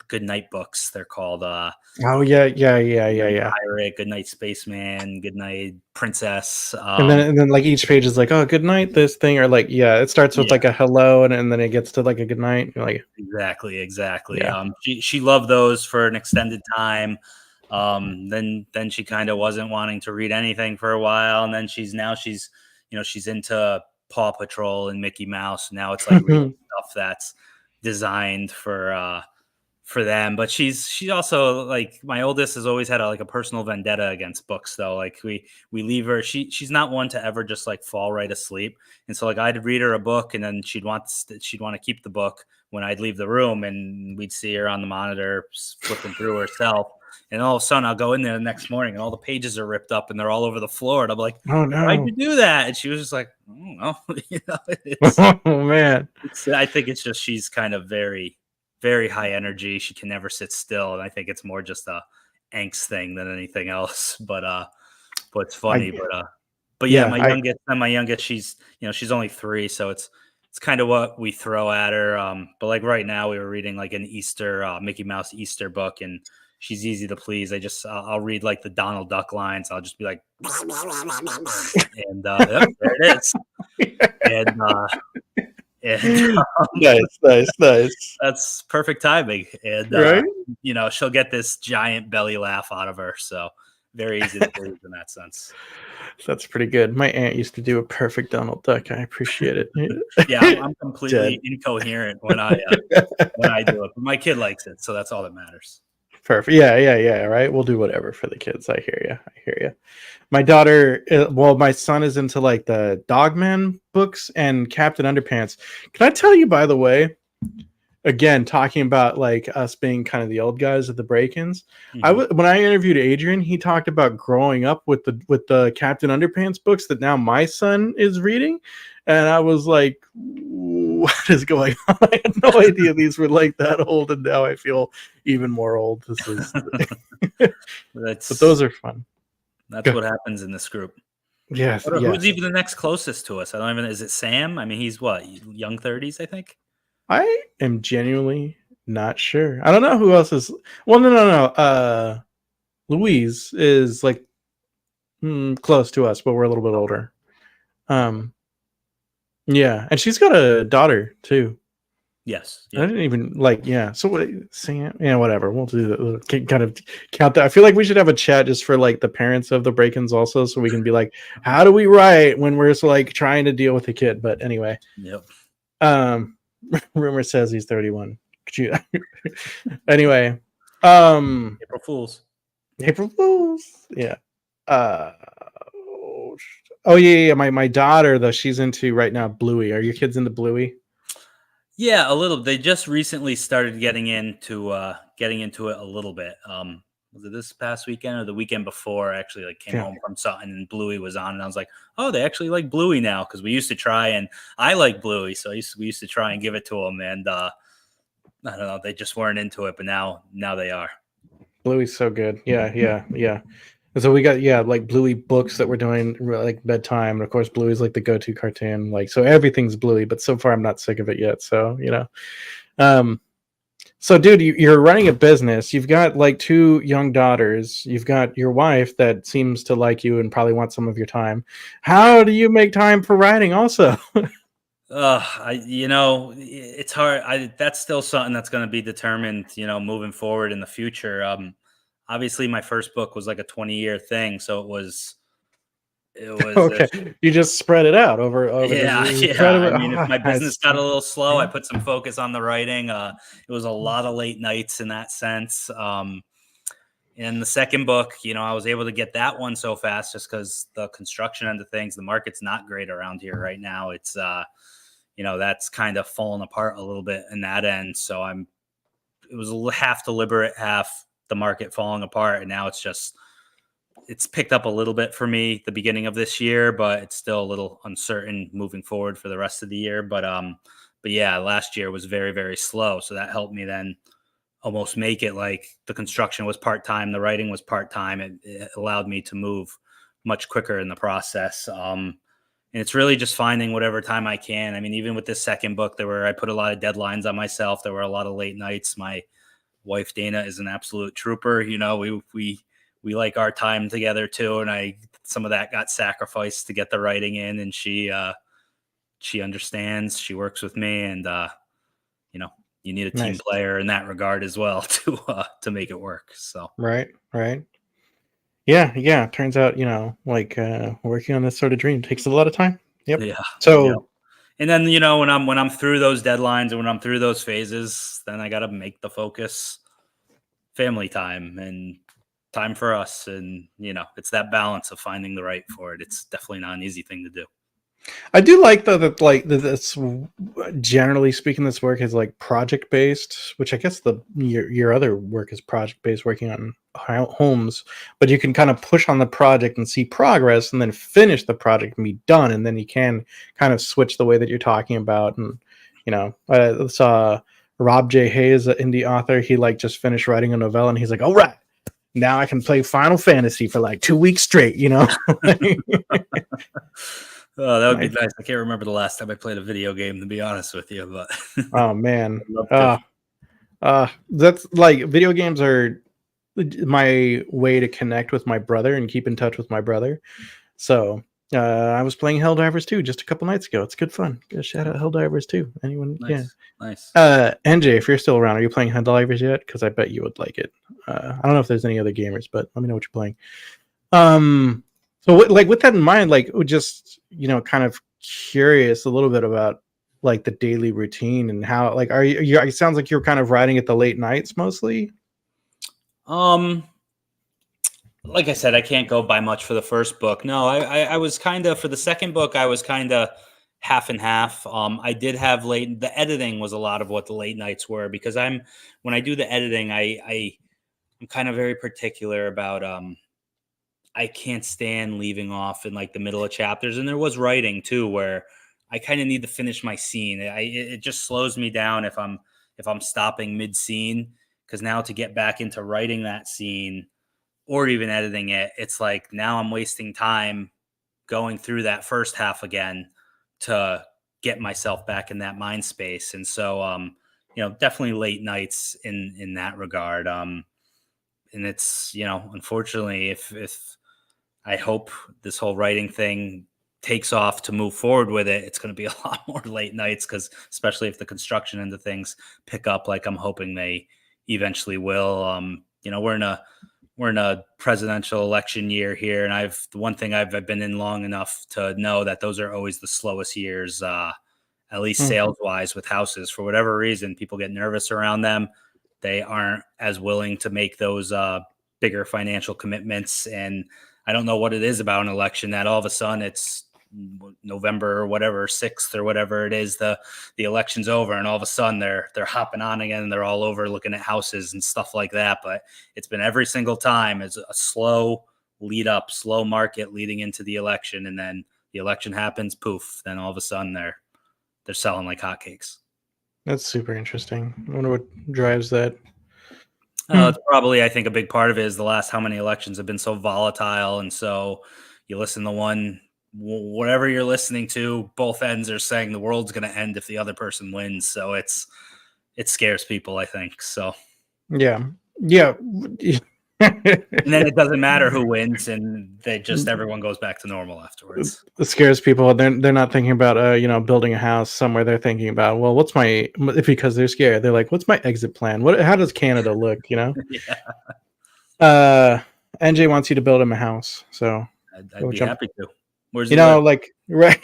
good night books. They're called Oh yeah, yeah, yeah, Good yeah, Night yeah. Pirate, Good Night Spaceman, Good Night Princess. And then like each page is like, oh, good night, this thing, or like, yeah, it starts with Yeah. like a hello, and then it gets to like a good night. You're like, Exactly, exactly. yeah. She loved those for an extended time. Then she kind of wasn't wanting to read anything for a while, and then she's into Paw Patrol and Mickey Mouse. Now it's like reading stuff that's designed for them. But she also, like, my oldest has always had a personal vendetta against books, though. Like we leave her, she's not one to ever just like fall right asleep. And so like I'd read her a book, and then she'd want to keep the book when I'd leave the room, and we'd see her on the monitor flipping through herself. And all of a sudden, I'll go in there the next morning, and all the pages are ripped up, and they're all over the floor. And I'm like, Oh "Why'd you no. do that?" And she was just like, "I don't know." It's Oh man. I think it's just she's kind of very, very high energy. She can never sit still, and I think it's more just a angst thing than anything else. But it's I funny. But yeah, yeah, my I youngest, she's only 3, so it's kind of what we throw at her. But like right now, we were reading like an Easter Mickey Mouse Easter book, and she's easy to please. I'll read like the Donald Duck lines. I'll just be like, and yep, there it is, and and nice, nice, nice. that's perfect timing. And Right? she'll get this giant belly laugh out of her. So very easy to please in that sense. That's pretty good. My aunt used to do a perfect Donald Duck. I appreciate Yeah, I'm, it. I'm completely Dead. incoherent when I do it, but my kid likes it, so that's all that matters. Perfect. Yeah, yeah, yeah. Right. We'll do whatever for the kids. I hear you. I hear you. My daughter, well, my son is into like the Dogman books and Captain Underpants. Can I tell you, by the way, again, talking about like us being kind of the old guys at the break-ins. Mhm. When I interviewed Adrian, he talked about growing up with the Captain Underpants books that now my son is reading, and I was like, "What is going on?" I had no idea these were like that old, and now I feel even more old. This is, but That's those are fun. that's Good. what happens in this group. Yes, Who's yes. even the next closest to us? I don't even. Is it Sam? I mean, he's what, young 30s, I think. I am genuinely not sure. I don't know who else is. Well, no. Louise is like close to us, but we're a little bit older. Um, yeah, and she's got a daughter too. Yes. I Yep. didn't even like, yeah. So what? Sam, yeah, whatever. We'll do that. Kind of count that. I feel like we should have a chat just for like the parents of the break-ins also, so we can be like, how do we write when we're so, like trying to deal with a kid? But anyway, Yep. um, rumor says he's 31. Could you? Anyway, um, April Fools. April Fools. Yeah. Uh, oh yeah. My daughter though, she's into right now Bluey. Are your kids into Bluey? Yeah, a little. They just recently started getting into it a little bit. Was it this past weekend or the weekend before? I actually like came Yeah. home from something and Bluey was on, and I was like, oh, they actually like Bluey now, because we used to try, and I like Bluey, so we used to try and give it to them, and I don't know, they just weren't into it, but now they are. Bluey's so good. Yeah. And so we got like Bluey books that we're doing like bedtime, and of course Bluey's like the go-to cartoon. Like so everything's Bluey, but so far I'm not sick of it yet. So um, so dude, you're running a business. You've got like two young daughters. You've got your wife that seems to like you and probably wants some of your time. How do you make time for writing? Also, It's hard. That's still something that's going to be determined, moving forward in the future. Obviously, my first book was like a 20-year thing, so it was okay, you just spread it out over this yeah, yeah. incredible. I mean, if my I business got a see. little slow, I Yeah. put some focus on the writing. It was a lot of late nights in that sense. And the second book, I was able to get that one so fast just because the construction end of things, the market's not great around here right now. It's that's kind of fallen apart a little bit in that end. So it was half deliberate, half the market falling apart, and now it's picked up a little bit for me at the beginning of this year, but it's still a little uncertain moving forward for the rest of the year. But yeah, last year was very, very slow. So that helped me then almost make it like the construction was part-time, the writing was part-time. It allowed me to move much quicker in the process. And it's really just finding whatever time I can. I mean, even with this second book, I put a lot of deadlines on myself. There were a lot of late nights. My wife Dana is an absolute trooper. We like our time together too, and some of that got sacrificed to get the writing in, and she understands. She works with me, and you know you need a team Nice. player in that regard as well to make it work. So Right. Yeah. Turns out, like working on this sort of dream takes a lot of time. Yep. yeah, yeah. So And then when I'm through those deadlines and when I'm through those phases, then I got to make the focus family time and time for us, and it's that balance of finding the right for it. It's definitely not an easy thing to do. I do like though that like this generally speaking, this work is like project based, which I guess your other work is project based, working on homes, but you can kind of push on the project and see progress, and then finish the project and be done, and then you can kind of switch the way that you're talking about. And I saw Rob J. Hayes, an indie author. He like just finished writing a novella, and he's like, "All right, now I can play Final Fantasy for like 2 weeks straight." Oh, that would be Nice. nice. I can't remember the last time I played a video game, to be honest with you, but Oh man. I'd love to. That's like video games are my way to connect with my brother and keep in touch with my brother. So I was playing Helldivers 2 just a couple nights ago. It's good fun. Shout out Helldivers 2. Anyone? Yeah. Nice, nice. NJ, if you're still around, are you playing Helldivers yet? Because I bet you would like it. I don't know if there's any other gamers, but let me know what you're playing. So like with that in mind, like just kind of curious a little bit about like the daily routine and how like are you it sounds like you're kind of writing at the late nights mostly. Um, like I said, I can't go by much for the first book. No, I was kind of, for the second book, I was kind of half and half. I did have the editing was a lot of what the late nights were, because when I do the editing, I'm kind of very particular about I can't stand leaving off in like the middle of chapters. And there was writing too, where I kind of need to finish my scene. It just slows me down if I'm stopping mid scene, because now to get back into writing that scene or even editing it, it's like now I'm wasting time going through that first half again to get myself back in that mind space. And so, definitely late nights in that regard. And it's, unfortunately, if I hope this whole writing thing takes off to move forward with it, it's going to be a lot more late nights, because especially if the construction end of things pick up, like I'm hoping they eventually will. We're in a presidential election year here, and the one thing I've been in long enough to know that those are always the slowest years, at least sales wise, with houses. For whatever reason, people get nervous around them. They aren't as willing to make those bigger financial commitments. And I don't know what it is about an election that all of a sudden it's November or whatever, 6th or whatever it is, the election's over, and all of a sudden they're hopping on again, and they're all over looking at houses and stuff like that. But it's been every single time it's a slow lead up, slow market leading into the election, and then the election happens, poof, then all of a sudden they're selling like hotcakes. That's super interesting. I wonder what drives that. It's probably, I think, a big part of it is the last how many elections have been so volatile. And so you listen to whatever you're listening to, both ends are saying the world's going to end if the other person wins. So it scares people, I think. So yeah. And then it doesn't matter who wins, and everyone goes back to normal afterwards. It scares people. They're not thinking about building a house somewhere. They're thinking about, well, because they're scared. They're like, what's my exit plan? How does Canada look? Yeah. NJ wants you to build him a house, so I'd be happy to. Where's right. Right.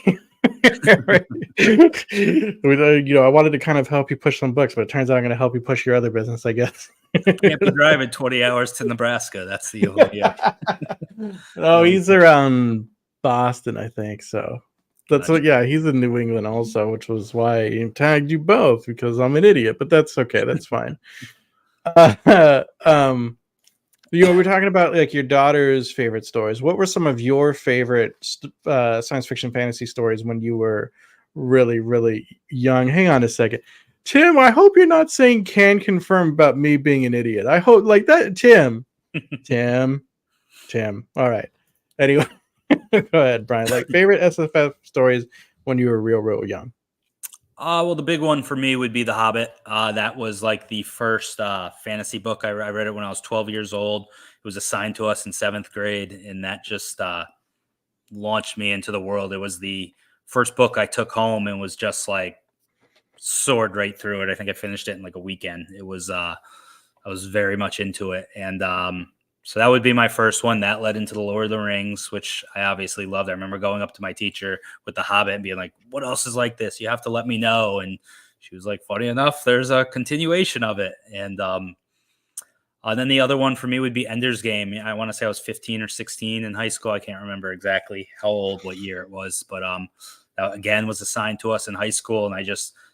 I wanted to kind of help you push some books, but it turns out I'm going to help you push your other business, I guess. Can't be driving 20 hours to Nebraska. That's the idea. Oh, he's around Boston, I think. So that's he's in New England also, which was why he tagged you both, because I'm an idiot, but that's okay. That's fine. We're talking about like your daughter's favorite stories. What were some of your favorite science fiction fantasy stories when you were really, really young? Hang on a second. Tim, I hope you're not saying can confirm about me being an idiot. I hope like that. Tim. All right. Anyway, go ahead, Brian. Like favorite SFF stories when you were real, real young. Well, the big one for me would be The Hobbit. That was like the first fantasy book. I read it when I was 12 years old. It was assigned to us in 7th grade, and that just launched me into the world. It was the first book I took home and was just like soared right through it. I think I finished it in like a weekend. It was I was very much into it, and so that would be my first one. That led into The Lord of the Rings, which I obviously loved. I remember going up to my teacher with The Hobbit and being like, what else is like this? You have to let me know. And she was like, funny enough, there's a continuation of it. And then the other one for me would be Ender's Game. I want to say I was 15 or 16 in high school. I can't remember exactly how old, what year it was. But that, again, was assigned to us in high school. And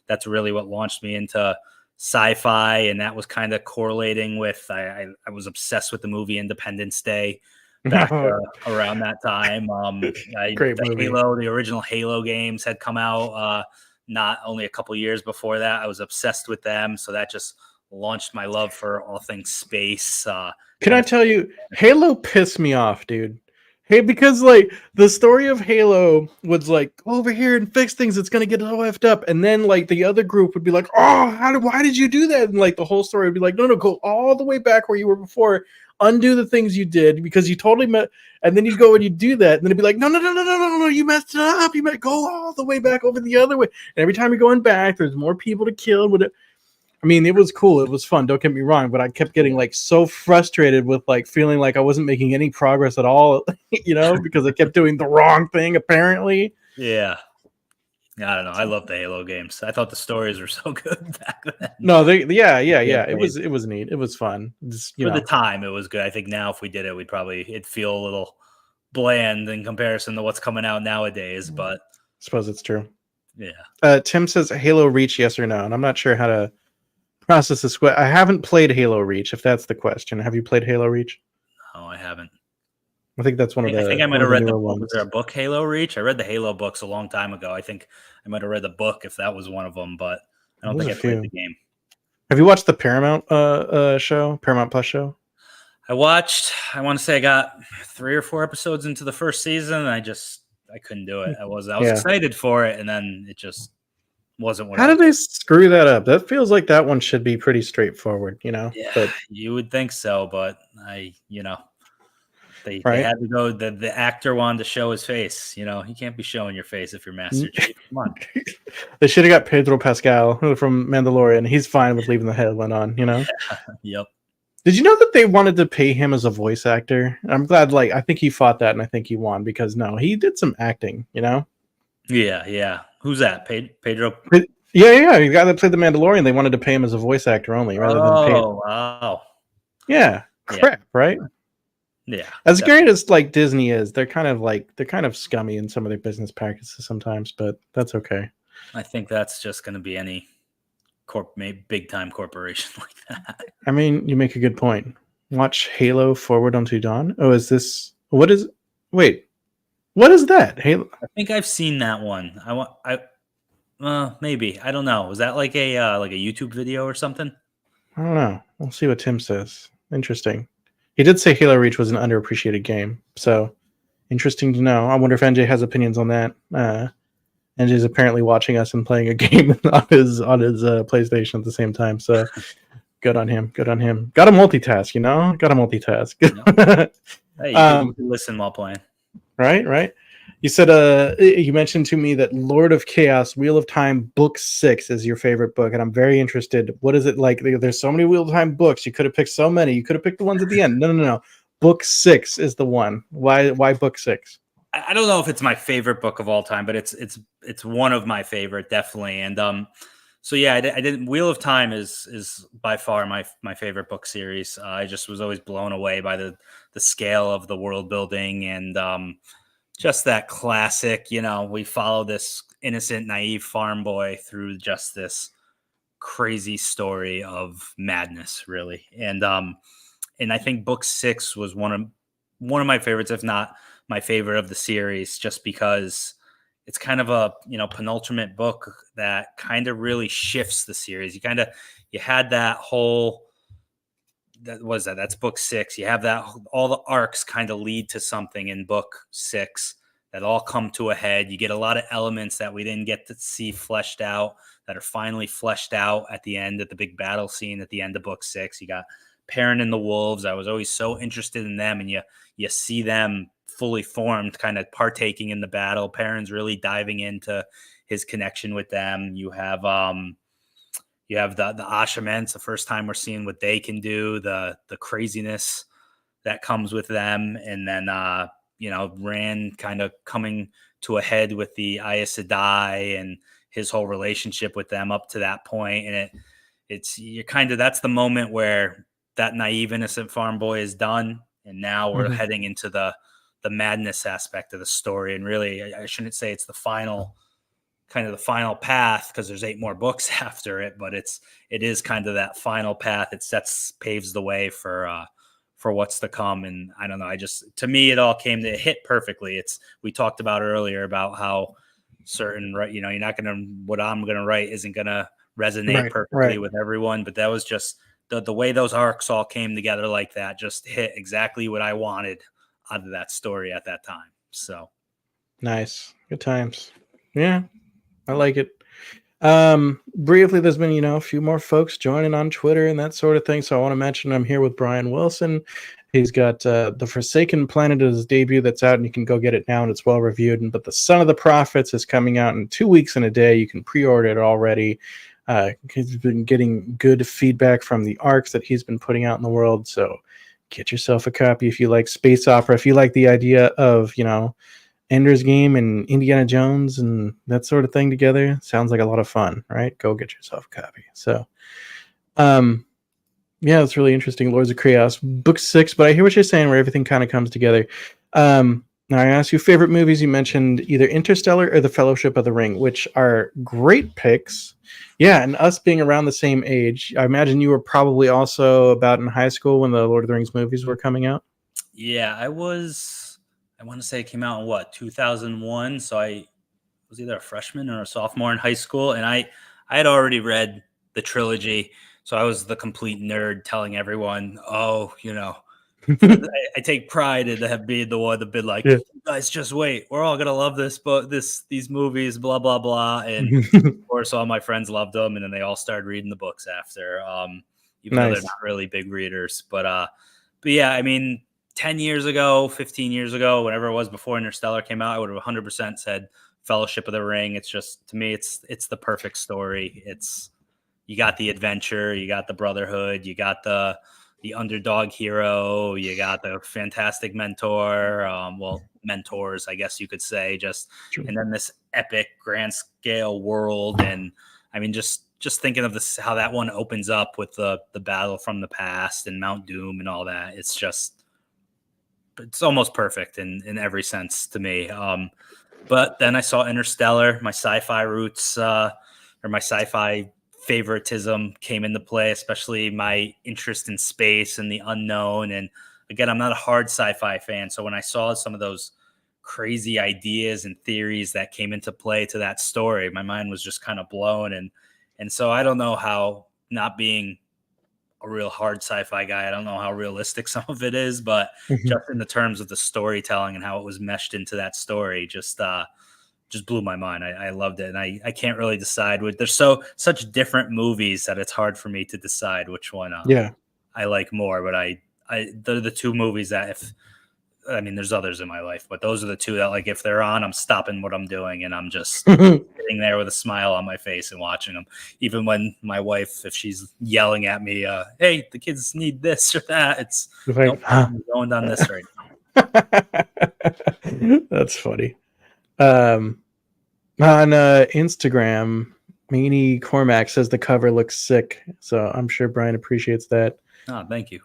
that's really what launched me into sci-fi, and that was kind of correlating with I was obsessed with the movie Independence Day back around that time. Great movie. The original Halo games had come out not only a couple years before that. I was obsessed with them, so that just launched my love for all things space. Can I tell you, Halo pissed me off, dude. Hey, because like the story of Halo was like, go over here and fix things, it's gonna get all effed up, and then like the other group would be like, oh, why did you do that? And like the whole story would be like, no, go all the way back where you were before, undo the things you did because you totally met, and then you go and you do that, and then it'd be like, no, you messed it up, you might go all the way back over the other way, and every time you're going back, there's more people to kill with it. I mean, it was cool. It was fun. Don't get me wrong, but I kept getting like so frustrated with like feeling like I wasn't making any progress at all, because I kept doing the wrong thing apparently. Yeah. I don't know. I love the Halo games. I thought the stories were so good back then. No, yeah. It was neat. It was fun. For the time, it was good. I think now if we did it, it'd feel a little bland in comparison to what's coming out nowadays. But I suppose it's true. Yeah. Tim says Halo Reach, yes or no, and I'm not sure how to process this. I haven't played Halo Reach, if that's the question. Have you played Halo Reach? No, I haven't. I think that's I think I might one of have the read the newer book. Was there a ones. book, Halo Reach? I read the Halo books a long time ago. I think I might have read the book if that was one of them, but I don't There's think a I played the few. game. Have you watched the Paramount show, Paramount Plus show? I watched. I want to say I got 3 or 4 episodes into the first season, and I couldn't do it. I was Yeah. excited for it, and then it just wasn't what How I did was. they screw that up? That feels like that one should be pretty straightforward, Yeah, But you would think so, but they right. had to go. The actor wanted to show his face. You can't be showing your face if you're Master Chief. Come on. They should have got Pedro Pascal from Mandalorian. He's fine with leaving the headline on. Yep. Did you know that they wanted to pay him as a voice actor? I'm glad. I think he fought that, and I think he won because no, he did some acting. Yeah. Who's that? Pedro. Yeah. The guy that played the Mandalorian, they wanted to pay him as a voice actor only, rather than pay. Oh, wow. Yeah, Yeah. crap, right? Yeah. As Definitely. great as Disney is, they're kind of scummy in some of their business practices sometimes, but that's okay. I think that's just going to be any big time corporation like that. I mean, you make a good point. Watch Halo Forward Unto Dawn. Oh, is this what is? Wait, what is that? Halo. I think I've seen that one. Maybe I don't know. Was that like a YouTube video or something? I don't know. We'll see what Tim says. Interesting. He did say Halo Reach was an underappreciated game, so interesting to know. I wonder if NJ has opinions on that. NJ's apparently watching us and playing a game on his PlayStation at the same time. So good on him. Good on him. Got to multitask, Got to multitask. Hey, you can listen while playing. Right. You said you mentioned to me that Lord of Chaos, Wheel of Time, Book 6 is your favorite book, and I'm very interested. What is it like? There's so many Wheel of Time books. You could have picked so many. You could have picked the ones at the end. No. Book 6 is the one. Why Book 6? I don't know if it's my favorite book of all time, but it's one of my favorite, definitely. And so yeah, I did. Wheel of Time is by far my favorite book series. I just was always blown away by the scale of the world building and just that classic. We follow this innocent, naive farm boy through just this crazy story of madness, really. And I think book 6 was one of my favorites, if not my favorite of the series, just because it's kind of a penultimate book that kind of really shifts the series. You had that whole that's book 6. You have that all the arcs kind of lead to something in book 6 that all come to a head. You get a lot of elements that we didn't get to see fleshed out that are finally fleshed out at the end, at the big battle scene at the end of book 6. You got Perrin and the Wolves. I was always so interested in them, and you see them fully formed, kind of partaking in the battle. Perrin's really diving into his connection with them. You have the Ashaments, the first time we're seeing what they can do, the craziness that comes with them, and then Rand kind of coming to a head with the Aes Sedai and his whole relationship with them up to that point. And that's the moment where that naive, innocent farm boy is done, and now we're heading into the madness aspect of the story. And really, I shouldn't say it's the final path, because there's 8 more books after it, but it is kind of that final path. It paves the way for what's to come. And I don't know, to me, it all hit perfectly. We talked about earlier about how certain, you're not going to, what I'm going to write isn't going to resonate perfectly with everyone, but that was just the way those arcs all came together like that, just hit exactly what I wanted out of that story at that time. So nice. Good times. Yeah, I like it. Briefly, there's been, a few more folks joining on Twitter and that sort of thing. So I want to mention I'm here with Bryan Wilson. He's got The Forsaken Planet as his debut that's out, and you can go get it now, and it's well reviewed. But The Son of the Prophets is coming out in 2 weeks and a day. You can pre-order it already. He's been getting good feedback from the arcs that he's been putting out in the world. So get yourself a copy if you like space opera, if you like the idea of, Ender's Game and Indiana Jones and that sort of thing together. Sounds like a lot of fun, right? Go get yourself a copy. So, yeah, it's really interesting. Lords of Chaos, book 6, but I hear what you're saying, where everything kind of comes together. Now, I asked you favorite movies. You mentioned either Interstellar or The Fellowship of the Ring, which are great picks. Yeah, and us being around the same age, I imagine you were probably also about in high school when the Lord of the Rings movies were coming out. Yeah, I want to say it came out in what, 2001. So I was either a freshman or a sophomore in high school, and I had already read the trilogy, so I was the complete nerd telling everyone, "Oh, I take pride in have being the one to be like, Yeah. you guys, just wait, we're all gonna love this, but these movies, blah blah blah." And of course, all my friends loved them, and then they all started reading the books after, even though they're Nice. not really big readers. But yeah, I mean, 10 years ago, 15 years ago, whenever it was before Interstellar came out, I would have 100% said Fellowship of the Ring. It's just, to me, it's the perfect story. It's, you got the adventure, you got the brotherhood, you got the underdog hero, you got the fantastic mentor, well, mentors, I guess you could say, just, True. and then this epic grand scale world. And I mean, just thinking of this, how that one opens up with the battle from the past and Mount Doom and all that. It's just, it's almost perfect in every sense to me. But then I saw Interstellar. My sci-fi roots, or my sci-fi favoritism came into play, especially my interest in space and the unknown. And again, I'm not a hard sci-fi fan, so when I saw some of those crazy ideas and theories that came into play to that story, my mind was just kind of blown. And so I don't know how, not being a real hard sci-fi guy, I don't know how realistic some of it is, but Mhm. just in the terms of the storytelling and how it was meshed into that story, just blew my mind. I loved it, and I can't really decide. There's such different movies that it's hard for me to decide which one Yeah. I like more. But they're the two movies that, if, I mean, there's others in my life, but those are the two that, like, if they're on, I'm stopping what I'm doing and I'm just sitting there with a smile on my face and watching them. Even when my wife, if she's yelling at me, "Hey, the kids need this or that," it's nope, Like, I'm going down this right that's funny. On Instagram, Meanie Cormac says the cover looks sick, so I'm sure Brian appreciates that. now. Oh, thank you.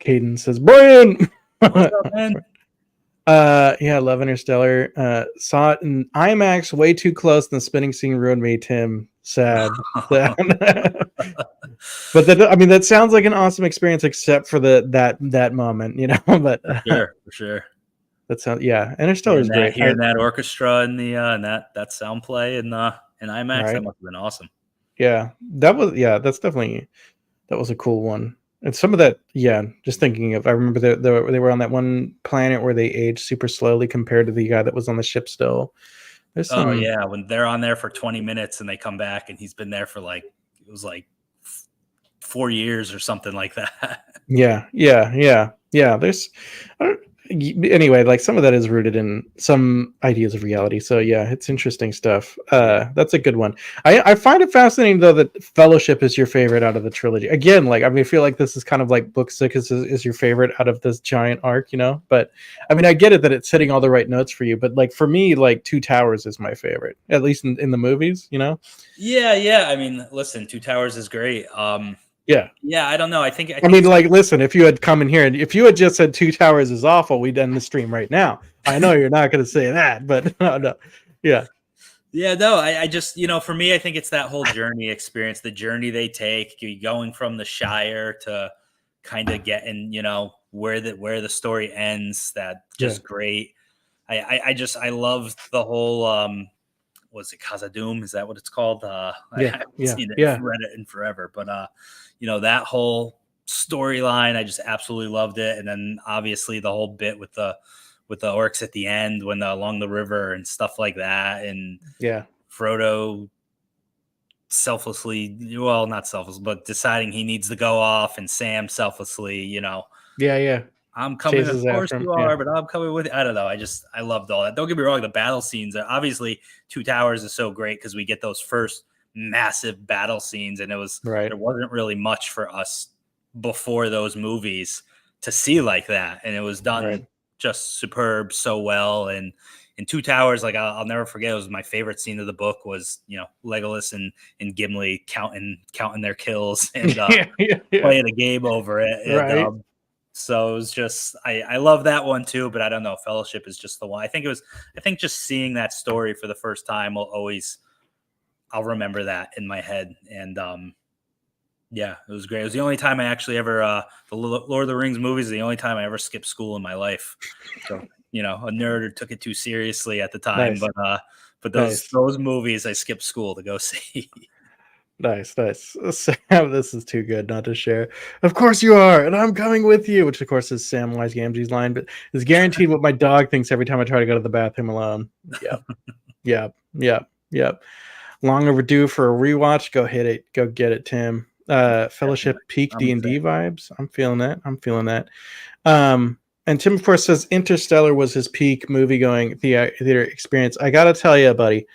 Caden says, Brian! What's up, man? Yeah, love Interstellar. Saw it in IMAX way too close, and the spinning scene ruined me, Tim. Sad. Sad. But that, I mean, that sounds like an awesome experience, except for that moment, But For sure. that sounds, yeah. Interstellar is great. Hearing that orchestra and the and that sound play in IMAX, that Right. must have been awesome. Yeah, that's definitely, that was a cool one. And some of that, yeah, just thinking of, I remember they were on that one planet where they aged super slowly compared to the guy that was on the ship still. There's Oh some, yeah, when they're on there for 20 minutes and they come back and he's been there for like, it was like 4 years or something like that. yeah. There's, I don't, anyway, like some of that is rooted in some ideas of reality. So yeah, it's interesting stuff. That's a good one. I find it fascinating though that Fellowship is your favorite out of the trilogy. Again, like I mean, I feel like this is kind of like Book Six is your favorite out of this giant arc, But I mean, I get it that it's hitting all the right notes for you. But like for me, like Two Towers is my favorite, at least in the movies, Yeah. I mean, listen, Two Towers is great. Yeah. Yeah, I don't know. I think I mean, like, listen, if you had come in here and if you had just said Two Towers is awful, we'd end the stream right now. I know you're not going to say that, but no. Yeah. Yeah, no, I just, for me, I think it's that whole journey experience, the journey they take, going from the Shire to kind of getting, where the story ends. That Yeah. just great. I love the whole, was it Khazad-dûm? Is that what it's called? I haven't seen it, read it in forever, but that whole storyline, I just absolutely loved it. And then obviously the whole bit with the orcs at the end when along the river and stuff like that, and Frodo selflessly, well, not selfless, but deciding he needs to go off, and Sam selflessly, I'm coming, chases of course after him. you are, but I'm coming with you. I don't know. I loved all that. Don't get me wrong, the battle scenes, obviously Two Towers is so great because we get those first massive battle scenes, and there wasn't really much for us before those movies to see like that, and it was done just superb, so well. And in Two Towers, like I'll never forget, it was my favorite scene of the book was, Legolas and Gimli counting their kills and playing a game over it. And, So it was just I love that one too, but I don't know. Fellowship is just the one. I think just seeing that story for the first time will always I'll remember that in my head. And yeah, it was great. It was the only time I actually ever the Lord of the Rings movies are the only time I ever skipped school in my life. So, a nerd who took it too seriously at the time, Nice, but those nice, those movies I skipped school to go see. nice, nice. Sam, this is too good not to share. Of course you are, and I'm coming with you. Which of course is Samwise Gamgee's line, but is guaranteed what my dog thinks every time I try to go to the bathroom alone. Yep, yep, yep, yep. Long overdue for a rewatch. Go hit it. Go get it, Tim. Definitely. Fellowship peak I'm a fan. D&D vibes. I'm feeling that. I'm feeling that. And Tim, of course, says Interstellar was his peak movie going theater experience. I gotta tell you, buddy,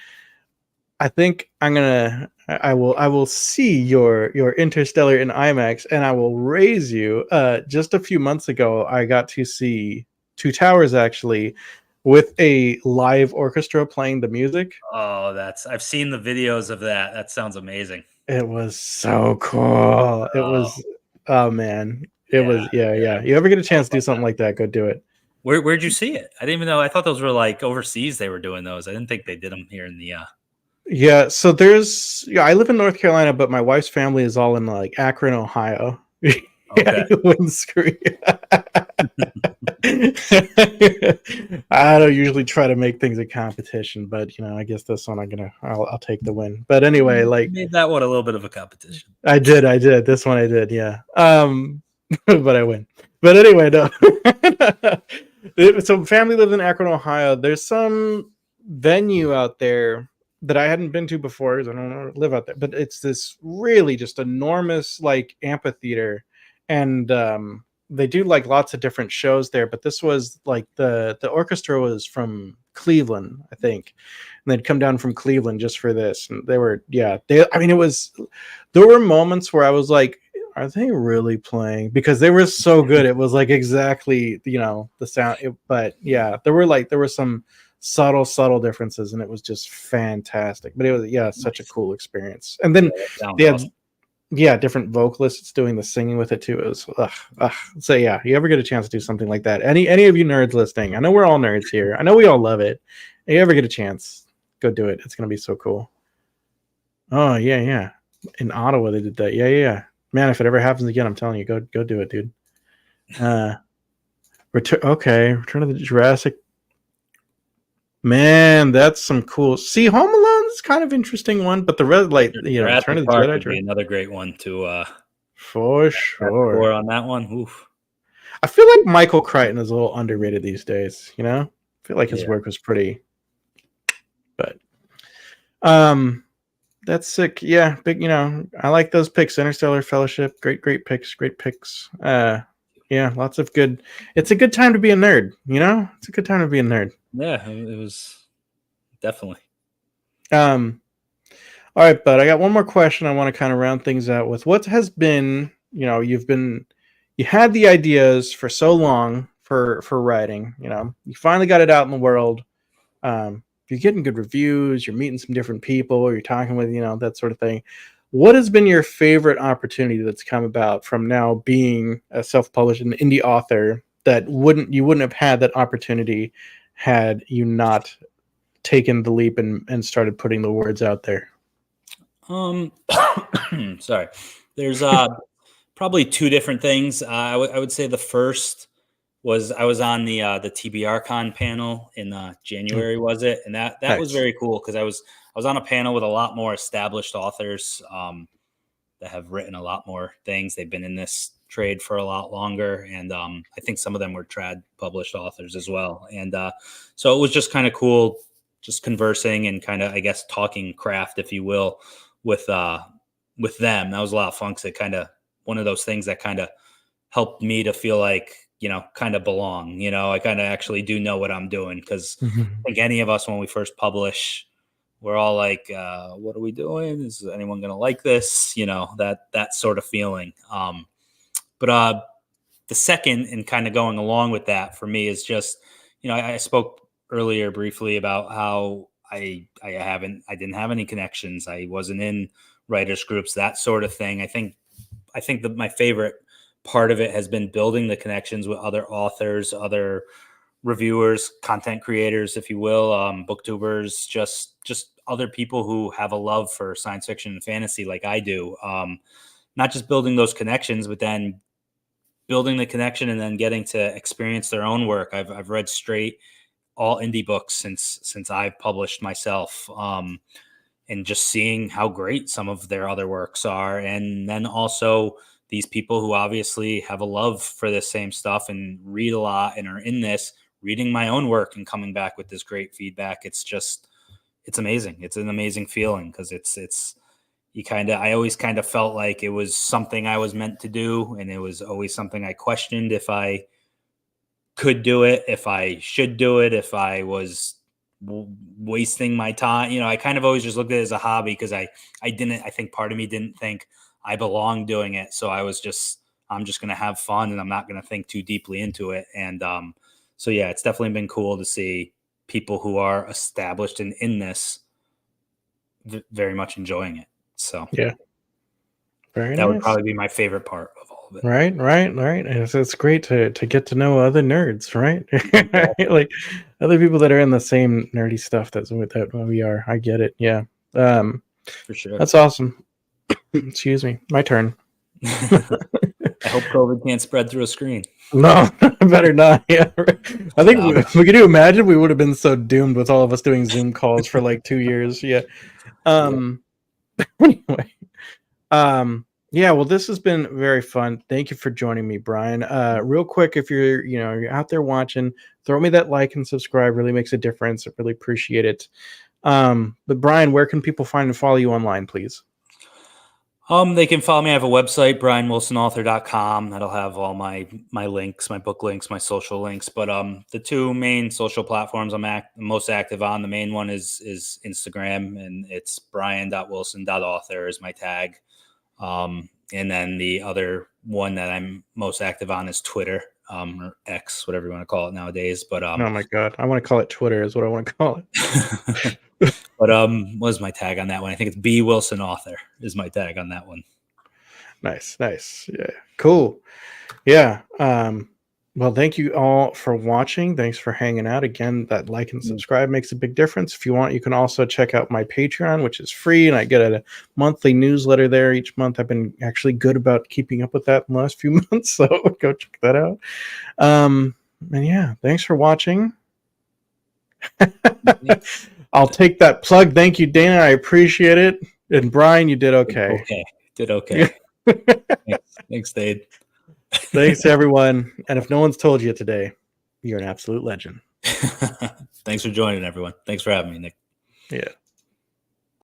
I think I will see your Interstellar in IMAX, and I will raise you. Just a few months ago, I got to see Two Towers actually with a live orchestra playing the music. Oh, I've seen the videos of that. That sounds amazing. It was so cool. It Oh, was, oh man, it yeah. was, yeah, Yeah. yeah. You ever get a I chance to do love something that. like that, go do it. Where'd you see it? I didn't even know. I thought those were like overseas. They were doing those. I didn't think they did them here in the. Yeah, so I live in North Carolina, but my wife's family is all in like Akron, Ohio. Yeah, Okay. you wouldn't screw you. I don't usually try to make things a competition, but I guess this one I'll take the win. But anyway, You like made that one a little bit of a competition. I did. This one I did, yeah. But I win. But anyway, no. So family lives in Akron, Ohio. There's some venue out there that I hadn't been to before because I don't live out there. But it's this really just enormous like amphitheater, and they do like lots of different shows there. But this was like the orchestra was from Cleveland, I think, and they'd come down from Cleveland just for this, and they were I mean it was there were moments where I was like, are they really playing? Because they were so good. It was like exactly, the sound. But yeah, there were some subtle differences, and it was just fantastic. But it was, such a Nice. cool experience. And then Yeah, that sounds they had, awesome. different vocalists doing the singing with it too. It was, so yeah, you ever get a chance to do something like that? Any of you nerds listening? I know we're all nerds here. I know we all love it. If you ever get a chance, go do it. It's gonna be so cool. Oh yeah, yeah. In Ottawa, they did that. Yeah, yeah, yeah. Man, if it ever happens again, I'm telling you, go do it, dude. Return of the Jurassic. Man, that's some cool. See, Home Alone is kind of interesting one, but the red, like Return Jurassic of the Park Jedi, would be another great one to for that score sure. on that one. Oof. I feel like Michael Crichton is a little underrated these days. I feel like his Yeah. work was pretty, but um, that's sick. Yeah, big. I like those picks. Interstellar, Fellowship, great picks. Great picks. Yeah, lots of good. It's a good time to be a nerd. It's a good time to be a nerd. Yeah, it was definitely. Um, all right, bud. I got one more question. I want to kind of round things out with. What has been? You had the ideas for so long for writing. You finally got it out in the world. You're getting good reviews. You're meeting some different people. You're talking with that sort of thing. What has been your favorite opportunity that's come about from now being a self-published and indie author that you wouldn't have had that opportunity had you not taken the leap and started putting the words out there? Sorry. There's probably two different things. I would say the first was I was on the TBR Con panel in January, was it? And that was Nice. very cool because I was on a panel with a lot more established authors that have written a lot more things. They've been in this trade for a lot longer, and I think some of them were trad published authors as well. And so it was just kind of cool, just conversing and kind of, I guess, talking craft, if you will, with them. That was a lot of fun because it kind of one of those things that kind of helped me to feel like kind of belong. I kind of actually do know what I'm doing because I think any of us when we first publish, we're all like, what are we doing? Is anyone going to like this? That sort of feeling. But the second, and kind of going along with that for me, is just, I spoke earlier briefly about how I didn't have any connections. I wasn't in writers groups, that sort of thing. I think that my favorite part of it has been building the connections with other authors, other reviewers, content creators, if you will, booktubers, just other people who have a love for science fiction and fantasy like I do. Not just building those connections, but then building the connection and then getting to experience their own work. I've read straight all indie books since I've published myself. And just seeing how great some of their other works are. And then also these people who obviously have a love for this same stuff and read a lot and are in this, reading my own work and coming back with this great feedback. It's amazing. It's an amazing feeling because I always kind of felt like it was something I was meant to do. And it was always something I questioned if I could do it, if I should do it, if I was wasting my time. I kind of always just looked at it as a hobby because I think part of me didn't think I belonged doing it. So I'm just going to have fun and I'm not going to think too deeply into it. And so, yeah, it's definitely been cool to see people who are established in this very much enjoying it. So Yeah. Very that nice. would probably be my favorite part of all of it. Right. It's great to get to know other nerds, right? Like other people that are in the same nerdy stuff that we are. I get it. Yeah. For sure. That's awesome. Excuse me. My turn. I hope COVID can't spread through a screen. No, better not. Yeah. I think we could you imagine we would have been so doomed with all of us doing Zoom calls for like 2 years. Yeah. Anyway. Yeah, well, this has been very fun. Thank you for joining me, Bryan. Real quick, if you're out there watching, throw me that like and subscribe. Really makes a difference. I really appreciate it. But Bryan, where can people find and follow you online, please? They can follow me. I have a website, bryanwilsonauthor.com. That'll have all my links, my book links, my social links. But the two main social platforms I'm most active on, the main one is Instagram, and it's bryan.wilson.author is my tag. And then the other one that I'm most active on is Twitter, or X, whatever you want to call it nowadays. But oh my God, I want to call it Twitter is what I want to call it. But what was my tag on that one? I think it's B Wilson Author is my tag on that one. Nice. Yeah, cool. Yeah. Well, thank you all for watching. Thanks for hanging out. Again, that like and subscribe makes a big difference. If you want, you can also check out my Patreon, which is free, and I get a monthly newsletter there each month. I've been actually good about keeping up with that in the last few months, so go check that out. And yeah, thanks for watching. I'll take that plug. Thank you, Dana. I appreciate it. And Bryan, you did okay. Did okay. Thanks, Dave. Thanks, everyone. And if no one's told you today, you're an absolute legend. Thanks for joining, everyone. Thanks for having me, Nick. Yeah.